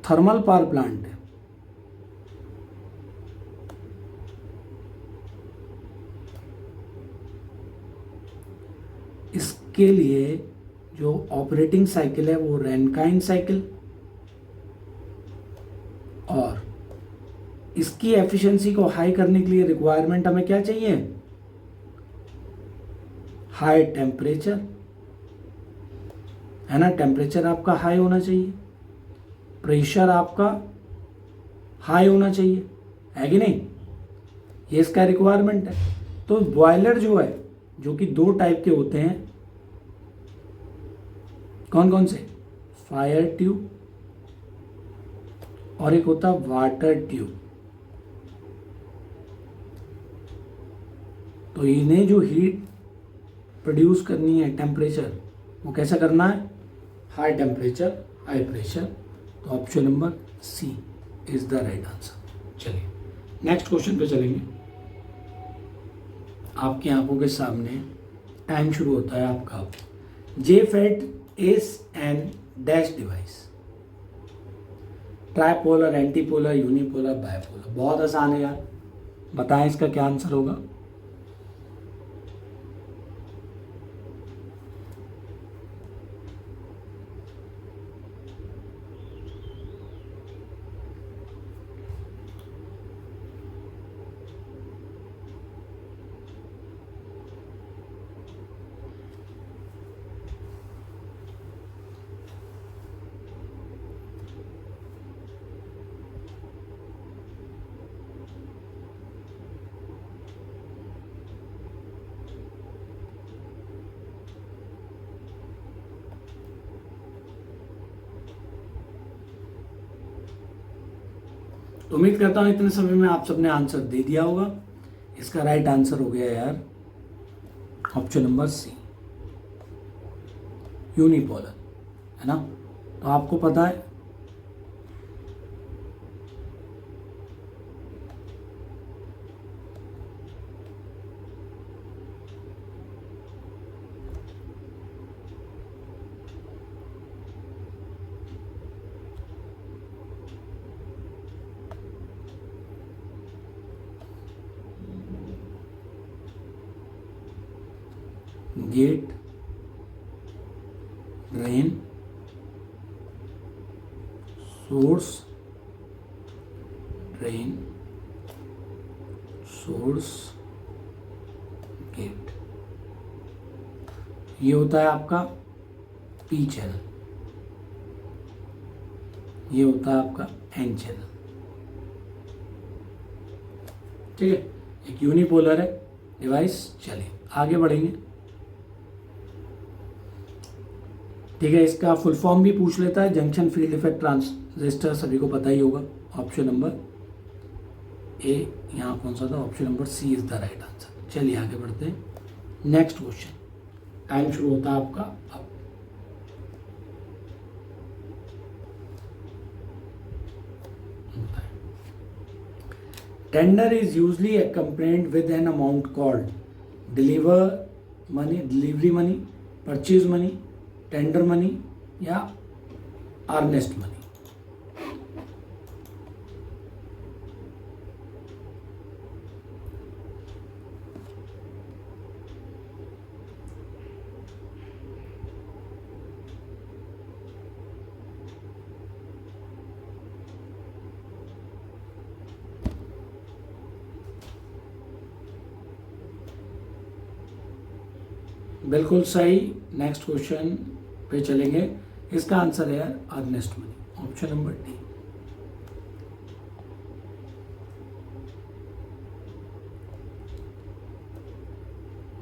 थर्मल पावर प्लांट है इसके लिए जो ऑपरेटिंग साइकिल है वो रैनकाइन साइकिल, और इसकी एफिशिएंसी को हाई करने के लिए रिक्वायरमेंट हमें क्या चाहिए, हाई टेम्परेचर, है ना। टेम्परेचर आपका हाई होना चाहिए, प्रेशर आपका हाई होना चाहिए, है कि नहीं, ये इसका रिक्वायरमेंट है। तो बॉयलर जो है, जो कि दो टाइप के होते हैं, कौन कौन से, फायर ट्यूब और एक होता है वाटर ट्यूब। तो इन्हें जो हीट प्रोड्यूस करनी है, टेम्परेचर, वो कैसा करना है? High temperature high pressure. तो option number C is the right answer. चलिए नेक्स्ट क्वेश्चन पे चलेंगे। आपकी आंखों के सामने टाइम शुरू होता है आपका। JFET is an dash device, tripolar, antipolar, unipolar, bipolar. बहुत आसान है यार, बताएं इसका क्या आंसर होगा। उम्मीद करता हूं इतने समय में आप सबने आंसर दे दिया होगा। इसका राइट आंसर हो गया यार ऑप्शन नंबर सी, यूनिपोलर, है ना। तो आपको पता है gate, drain, source, drain, source, gate, ये होता है आपका पी चैनल, ये होता है आपका एन चैनल। ठीक है, एक यूनिपोलर है डिवाइस। चलिए आगे बढ़ेंगे। ठीक है, इसका फुल फॉर्म भी पूछ लेता है, जंक्शन फील्ड इफेक्ट ट्रांजिस्टर, सभी को पता ही होगा। ऑप्शन नंबर ए यहाँ कौन सा था? Option number C is the right answer. चलिए आगे बढ़ते हैं। नेक्स्ट क्वेश्चन, टाइम शुरू होता है आपका अब। Tender is usually accompanied with an amount called delivery money, purchase money, tender money या अर्नेस्ट मनी। बिल्कुल सही। नेक्स्ट क्वेश्चन पे चलेंगे। इसका आंसर है यार earnest money, option number D.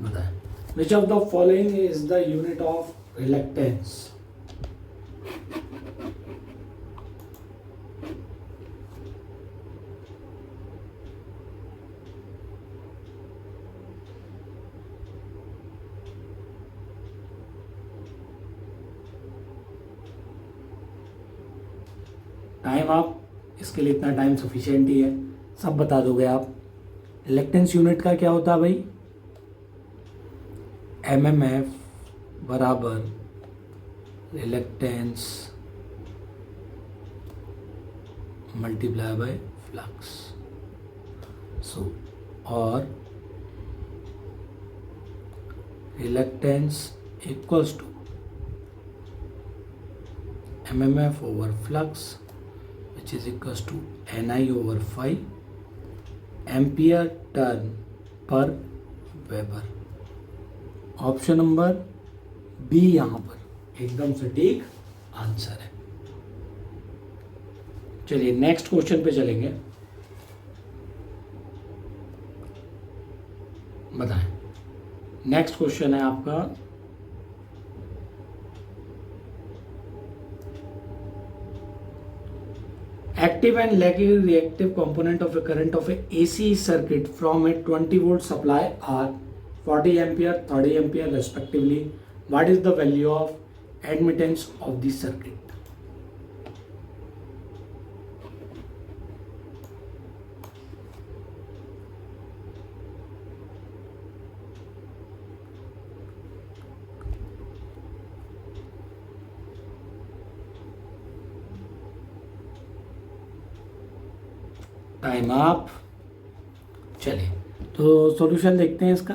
बताएं, which of the following is the unit of reluctance? Time आप, इसके लिए इतना टाइम सफिशिएंट ही है, सब बता दोगे आप। रिलक्टेंस यूनिट का क्या होता है भाई? MMF बराबर reluctance multiply by flux. So और reluctance equals to MMF over flux, which is equals to Ni over 5 ampere turn पर वेबर। ऑप्शन नंबर बी यहाँ पर एकदम सटीक आंसर है। चलिए नेक्स्ट क्वेश्चन पे चलेंगे। बताएं, नेक्स्ट क्वेश्चन है आपका active and lagging reactive component of a current of a AC circuit from a 20 volt supply are 40 ampere, 30 ampere respectively. What is the value of admittance of the circuit? Time up. चलिए तो solution देखते हैं इसका।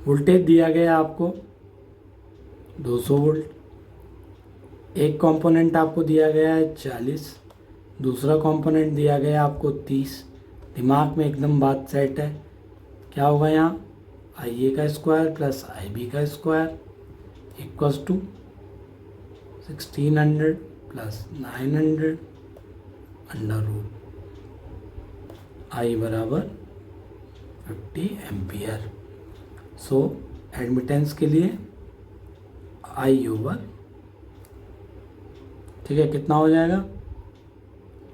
Voltage दिया गया आपको 200 volt, एक component आपको दिया गया है 40, दूसरा कंपोनेंट दिया गया आपको 30। दिमाग में एकदम बात सेट है। क्या होगा यहाँ, आई ए का स्क्वायर प्लस आई बी का square equals to 1600 plus 900 under root I बराबर 50 एम्पियर। सो एडमिटेंस के लिए आई ओवर, ठीक है, कितना हो जाएगा,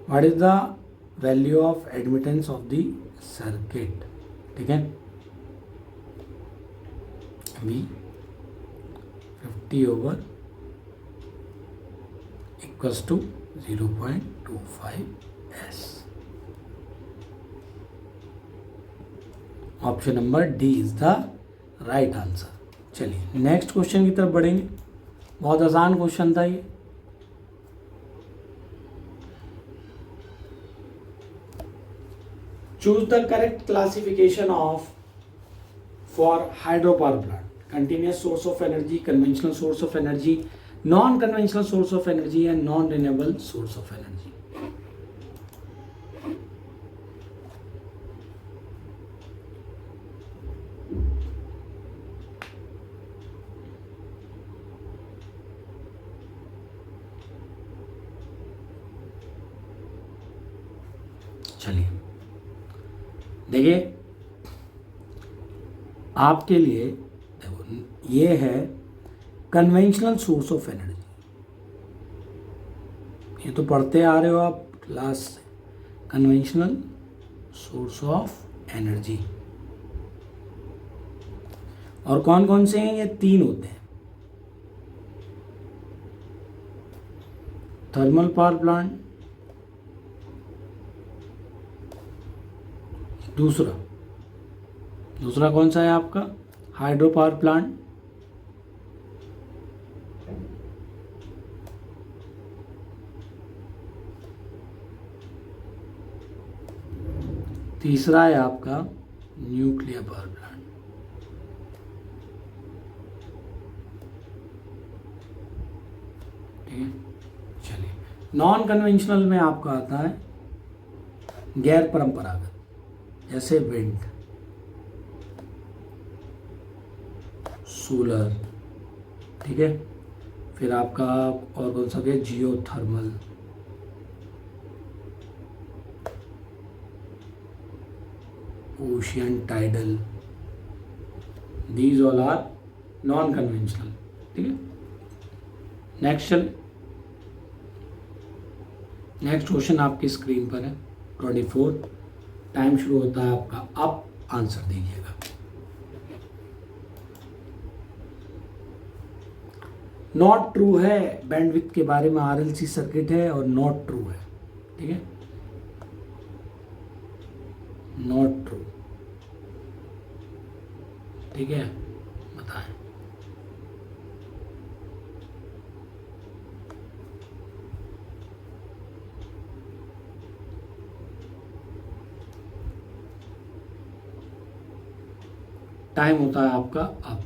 what is the value of admittance of the circuit, ठीक है, V 50 over equals to 0.25 S। Option number D is the right answer. चलिए नेक्स्ट क्वेश्चन की तरफ बढ़ेंगे। बहुत आसान क्वेश्चन था ये। Choose the correct classification of for hydro power plant, continuous source of energy, conventional source of energy, non conventional source of energy and non renewable source of energy. चलिए देखिए, आपके लिए देखो ये है कन्वेंशनल सोर्स ऑफ एनर्जी, ये तो पढ़ते आ रहे हो आप क्लास से, कन्वेंशनल सोर्स ऑफ एनर्जी। और कौन कौन से हैं, ये 3 होते हैं। थर्मल पावर प्लांट, दूसरा कौन सा है आपका, हाइड्रो पावर प्लांट, तीसरा है आपका न्यूक्लियर पावर प्लांट। ठीक है, चलिए नॉन कन्वेंशनल में आपका आता है गैर परंपरागत, जैसे विंड, सोलर, ठीक है, फिर आपका और कौन सा गया, geothermal, ocean tidal, these all are non conventional. ठीक है, नेक्स्ट क्वेश्चन आपकी स्क्रीन पर है 24। टाइम शुरू होता है आपका, आप आंसर दीजिएगा। नॉट ट्रू है, बैंडविड्थ के बारे में आरएलसी सर्किट है और नॉट ट्रू है। ठीक है, नॉट ट्रू, ठीक है, बताएं। टाइम होता है आपका अब।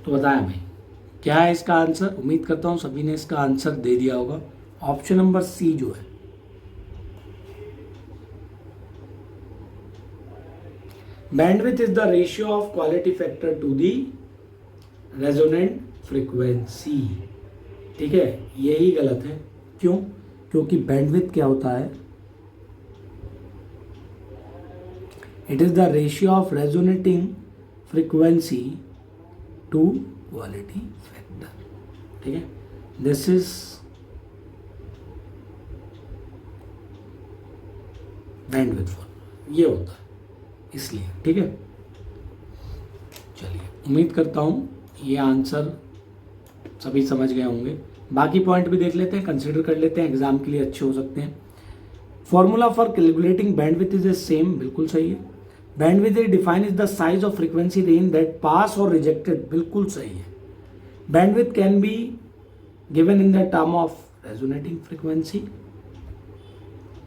तो बताएं भाई क्या है इसका आंसर। उम्मीद करता हूं सभी ने इसका आंसर दे दिया होगा। ऑप्शन नंबर सी जो है, bandwidth is the ratio of quality factor to the resonant frequency. ठीक है, यही गलत है। क्यों? क्योंकि बैंडविड्थ क्या होता है, it is the ratio of resonating frequency to quality factor. ठीक है, दिस इज बैंडविड्थ फॉर्मूला, ये होता है इसलिए। ठीक है, चलिए उम्मीद करता हूँ ये आंसर सभी समझ गए होंगे। बाकी पॉइंट भी देख लेते हैं, कंसिडर कर लेते हैं, एग्जाम के लिए अच्छे हो सकते हैं। Formula for calculating bandwidth is the same, बिल्कुल सही है। Bandwidth is defined is the size of frequency range that pass और रिजेक्टेड, बिल्कुल सही है। Bandwidth can be given in the term of resonating frequency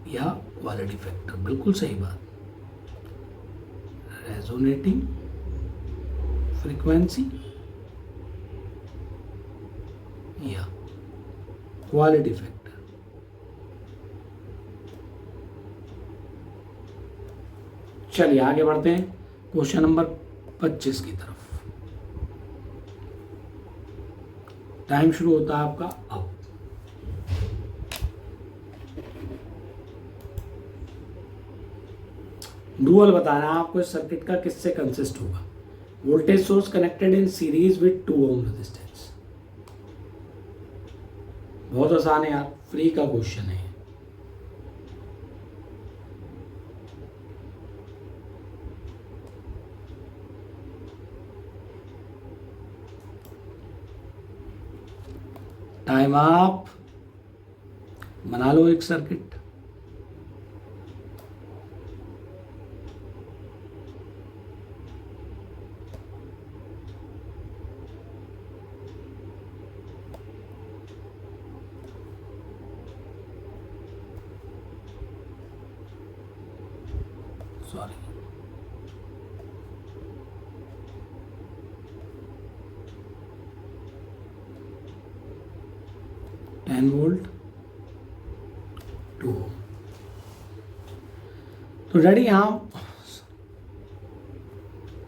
या क्वालिटी फैक्टर, बिल्कुल सही बात। रेजोनेटिंग फ्रीक्वेंसी या क्वालिटी फैक्टर। चलिए आगे बढ़ते हैं क्वेश्चन नंबर 25 की तरफ। टाइम शुरू होता है आपका अब। डुअल बताना है आपको इस सर्किट का किससे कंसिस्ट होगा। Voltage source connected in series with 2 ohm resistance. बहुत आसान है यार, फ्री का क्वेश्चन है। टाइम आप बना लो एक सर्किट। Sorry, volt 2। तो डैडी यहाँ,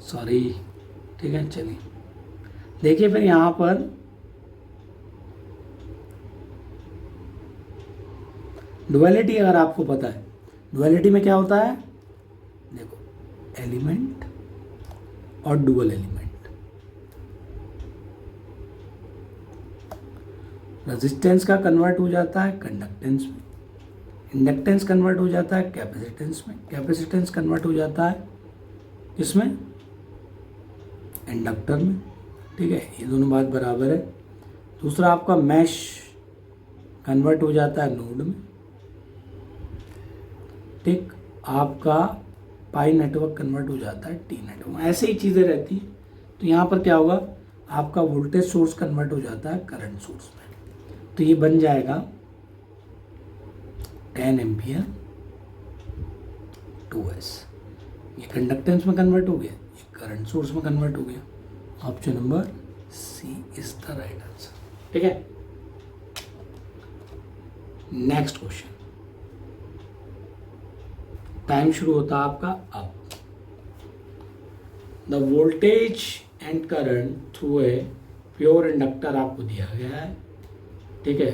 सॉरी, ठीक है चलिए देखिए फिर यहाँ पर डुअलिटी अगर आपको पता है, डुअलिटी में क्या होता है, देखो एलिमेंट और डुअल एलिमेंट। रेजिस्टेंस का कन्वर्ट हो जाता है कंडक्टेंस में, इंडक्टेंस कन्वर्ट हो जाता है कैपेसिटेंस में, कैपेसिटेंस कन्वर्ट हो जाता है किसमें, इंडक्टर में। ठीक है, ये दोनों बात बराबर है। दूसरा आपका मैश कन्वर्ट हो जाता है नोड में। ठीक, आपका पाई नेटवर्क कन्वर्ट हो जाता है टी नेटवर्क में। ऐसे ही चीज़ें रहती हैं। तो यहाँ पर क्या होगा, आपका वोल्टेज सोर्स कन्वर्ट हो जाता है करंट सोर्स में। तो ये बन जाएगा 10 एम्पियर 2S। ये कंडक्टेंस में कन्वर्ट हो गया, ये करंट सोर्स में कन्वर्ट हो गया। Option number C is the right answer. ठीक है, नेक्स्ट क्वेश्चन। टाइम शुरू होता है आपका अब। The voltage and current through a pure inductor आपको दिया गया है। ठीक है,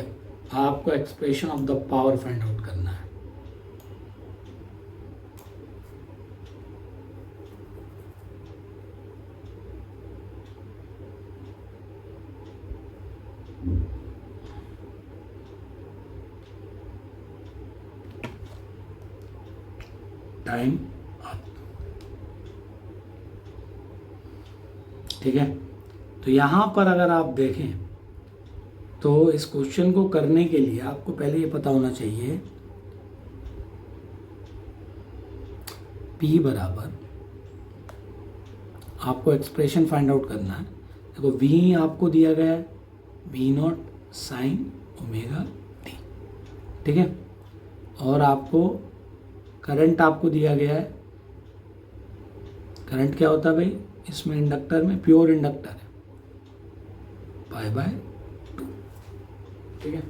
आपको expression of the power find out करना है। Time up. ठीक है, तो यहां पर अगर आप देखें तो इस क्वेश्चन को करने के लिए आपको पहले ये पता होना चाहिए P बराबर, आपको एक्सप्रेशन फाइंड आउट करना है। देखो V आपको दिया गया है V0 साइन ओमेगा t। ठीक है, और आपको करंट आपको दिया गया है। करंट क्या होता है भाई, इसमें इंडक्टर में प्योर इंडक्टर है पाई/2। ठीक है,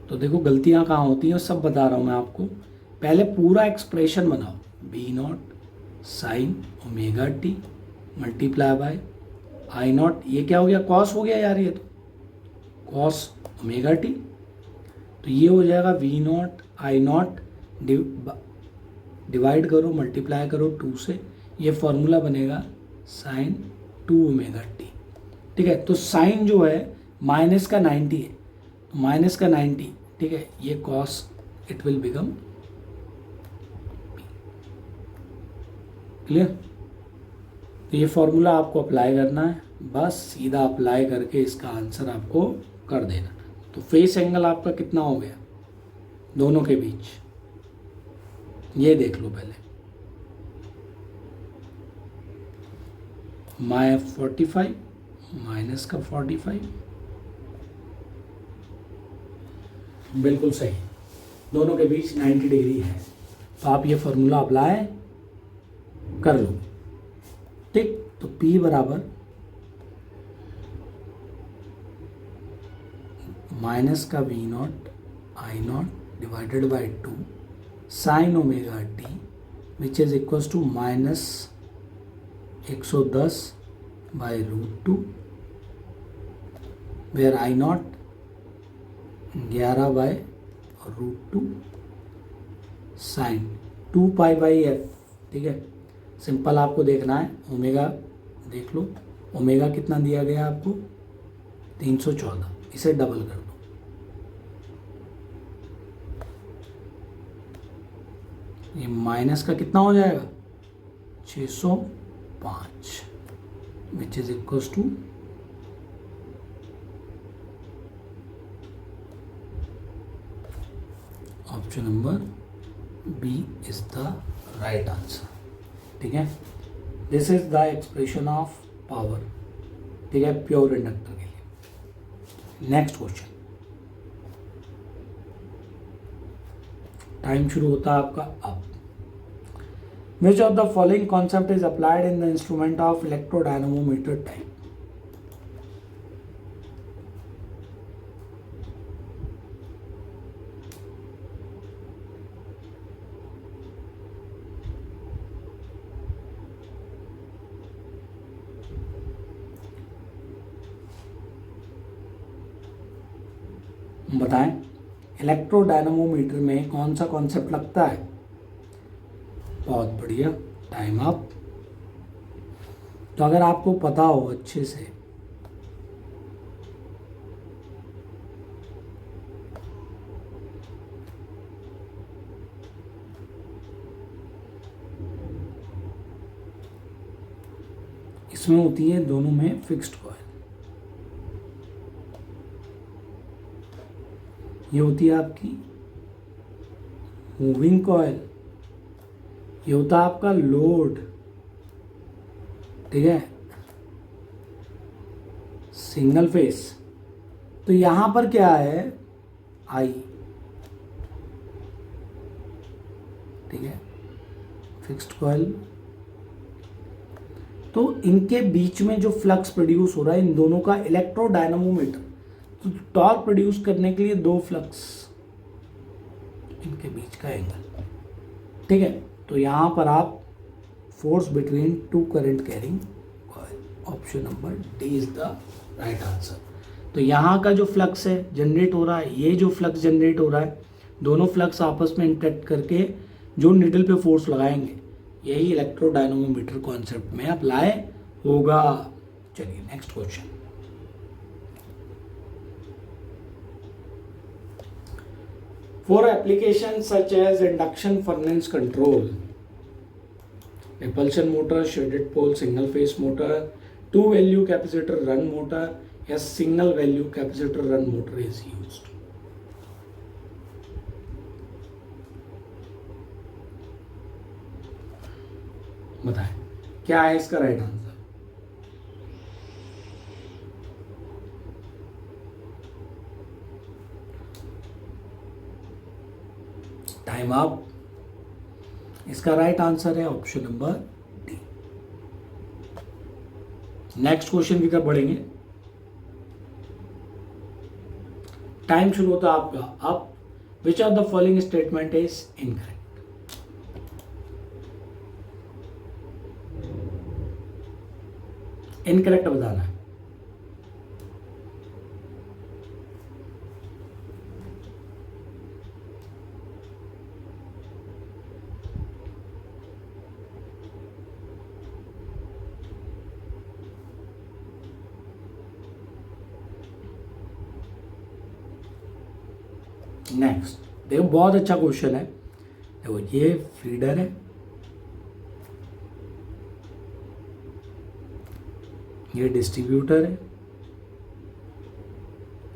तो देखो गलतियां कहाँ होती हैं सब बता रहा हूं मैं आपको। पहले पूरा एक्सप्रेशन बनाओ, V0 sine omega T multiply by I0। ये क्या हो गया, कॉस हो गया यार, ये तो कॉस ओमेगा टी। तो ये हो जाएगा V0 I0 डिवाइड करो मल्टीप्लाई करो 2 से, ये फॉर्मूला बनेगा साइन 2 ओमेगा टी। ठीक है, तो साइन जो है माइनस का 90 है, तो माइनस का 90, ठीक है, ये cos it will become clear. तो ये फॉर्मूला आपको अप्लाई करना है, बस सीधा अप्लाई करके इसका आंसर आपको कर देना। तो फेस एंगल आपका कितना हो गया दोनों के बीच, ये देख लो पहले, -45 माइनस का 45, बिल्कुल सही, दोनों के बीच 90 डिग्री है। तो आप ये फॉर्मूला अप्लाई कर लो, ठीक। तो P बराबर माइनस का V0 I0 divided by 2 sine omega t which is equals to -110 by √2 where I0 11 by √2 sine 2 pi by f, ठीक है। सिंपल आपको देखना है, ओमेगा देख लो, ओमेगा कितना दिया गया आपको 314, इसे डबल कर दो, ये माइनस का कितना हो जाएगा 605 which is equals to option number B is the right answer, ठीक है। This is the expression of power, ठीक है, प्योर इंडक्टर के लिए। नेक्स्ट क्वेश्चन, टाइम शुरू होता है आपका अब। Which of the following concept is applied in the instrument of electrodynamometer type. बताएं, इलेक्ट्रोडायनामोमीटर में कौन सा कॉन्सेप्ट लगता है। बहुत बढ़िया, टाइम अप। तो अगर आपको पता हो अच्छे से, इसमें होती है दोनों में फिक्स्ड कॉइल, ये होती है आपकी मूविंग कॉइल, ये होता है आपका लोड, ठीक है, सिंगल फेस। तो यहां पर क्या है आई, ठीक है, फिक्स्ड कॉइल। तो इनके बीच में जो फ्लक्स प्रोड्यूस हो रहा है इन दोनों का इलेक्ट्रोडायनामोमीटर, तो टॉर्क प्रोड्यूस करने के लिए दो फ्लक्स, इनके बीच का एंगल, ठीक है। तो यहां पर आप force between two current carrying coil, option number D is the right answer. तो यहाँ का जो फ्लक्स है जनरेट हो रहा है, ये जो फ्लक्स जनरेट हो रहा है, दोनों फ्लक्स आपस में इंटरेक्ट करके जो निडल पे फोर्स लगाएंगे, यही इलेक्ट्रोडायनामोमीटर कॉन्सेप्ट में अप्लाई होगा। चलिए next question, for application such as induction furnace control, repulsion motor, shaded pole, single phase motor, two value capacitor run motor या single value capacitor run motor is used. बताएं क्या है इसका राइट आंसर। Time up. इसका right answer है option number D. Next question की तरफ बढ़ेंगे, टाइम शुरू होता है आपका अब। Which of the following statement is incorrect. Incorrect बताना है। नेक्स्ट देखो, बहुत अच्छा क्वेश्चन है। देखो ये फीडर है, ये डिस्ट्रीब्यूटर है,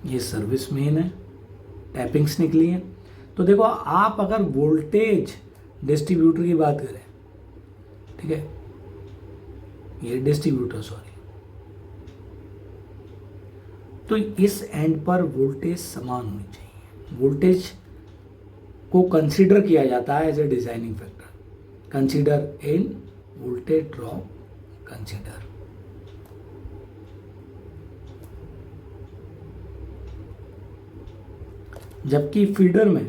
ये सर्विस मेन है, टैपिंग्स निकली है। तो देखो आप अगर वोल्टेज डिस्ट्रीब्यूटर की बात करें, ठीक है, ये डिस्ट्रीब्यूटर सॉरी, तो इस एंड पर वोल्टेज समान होनी चाहिए। वोल्टेज को कंसीडर किया जाता है as a designing factor. Consider in voltage drop, consider. जबकि फीडर में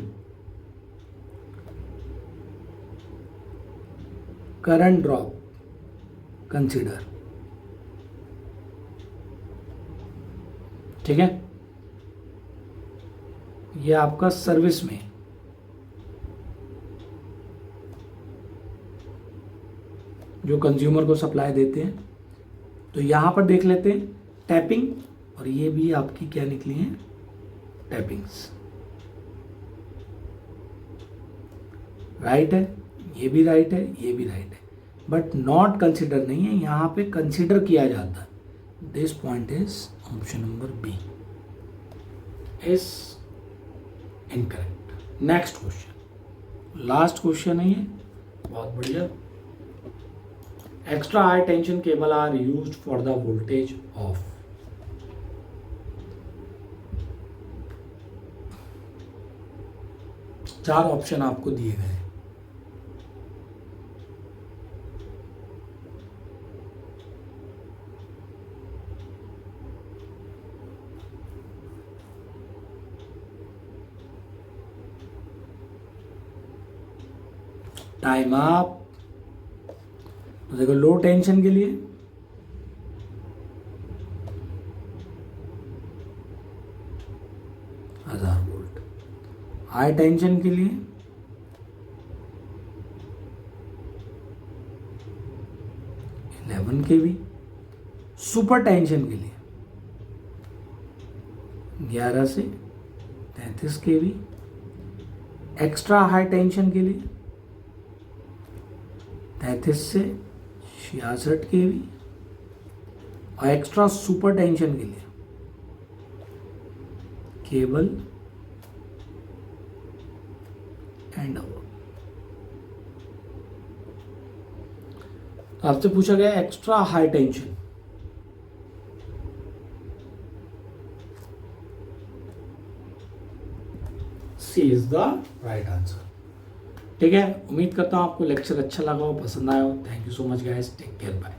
करंट ड्रॉप, कंसीडर। ठीक है, ये आपका सर्विस में, जो कंज्यूमर को सप्लाई देते हैं। तो यहां पर देख लेते हैं टैपिंग, और ये भी आपकी क्या निकली है, टैपिंग्स। राइट है, ये भी राइट है, ये भी राइट है, बट नॉट कंसिडर नहीं है, यहां पे कंसिडर किया जाता है। This point is option number B is incorrect. Next question, last question है ये, बहुत बढ़िया। Extra high tension cable are used for the voltage of. चार ऑप्शन आपको दिए गए हैं। Time up. तो देखो लो टेंशन के लिए 1000 वोल्ट, हाई टेंशन के लिए 11 kV, सुपर टेंशन के लिए 11 से 33 kV, एक्स्ट्रा हाई टेंशन के लिए 33 से 66 kV, और एक्स्ट्रा सुपर टेंशन के लिए केबल एंड ओवर। आपसे पूछा गया extra high tension, C is the right answer. ठीक है, उम्मीद करता हूं आपको लेक्चर अच्छा लगा हो, पसंद आया हो। Thank you so much guys, take care, bye.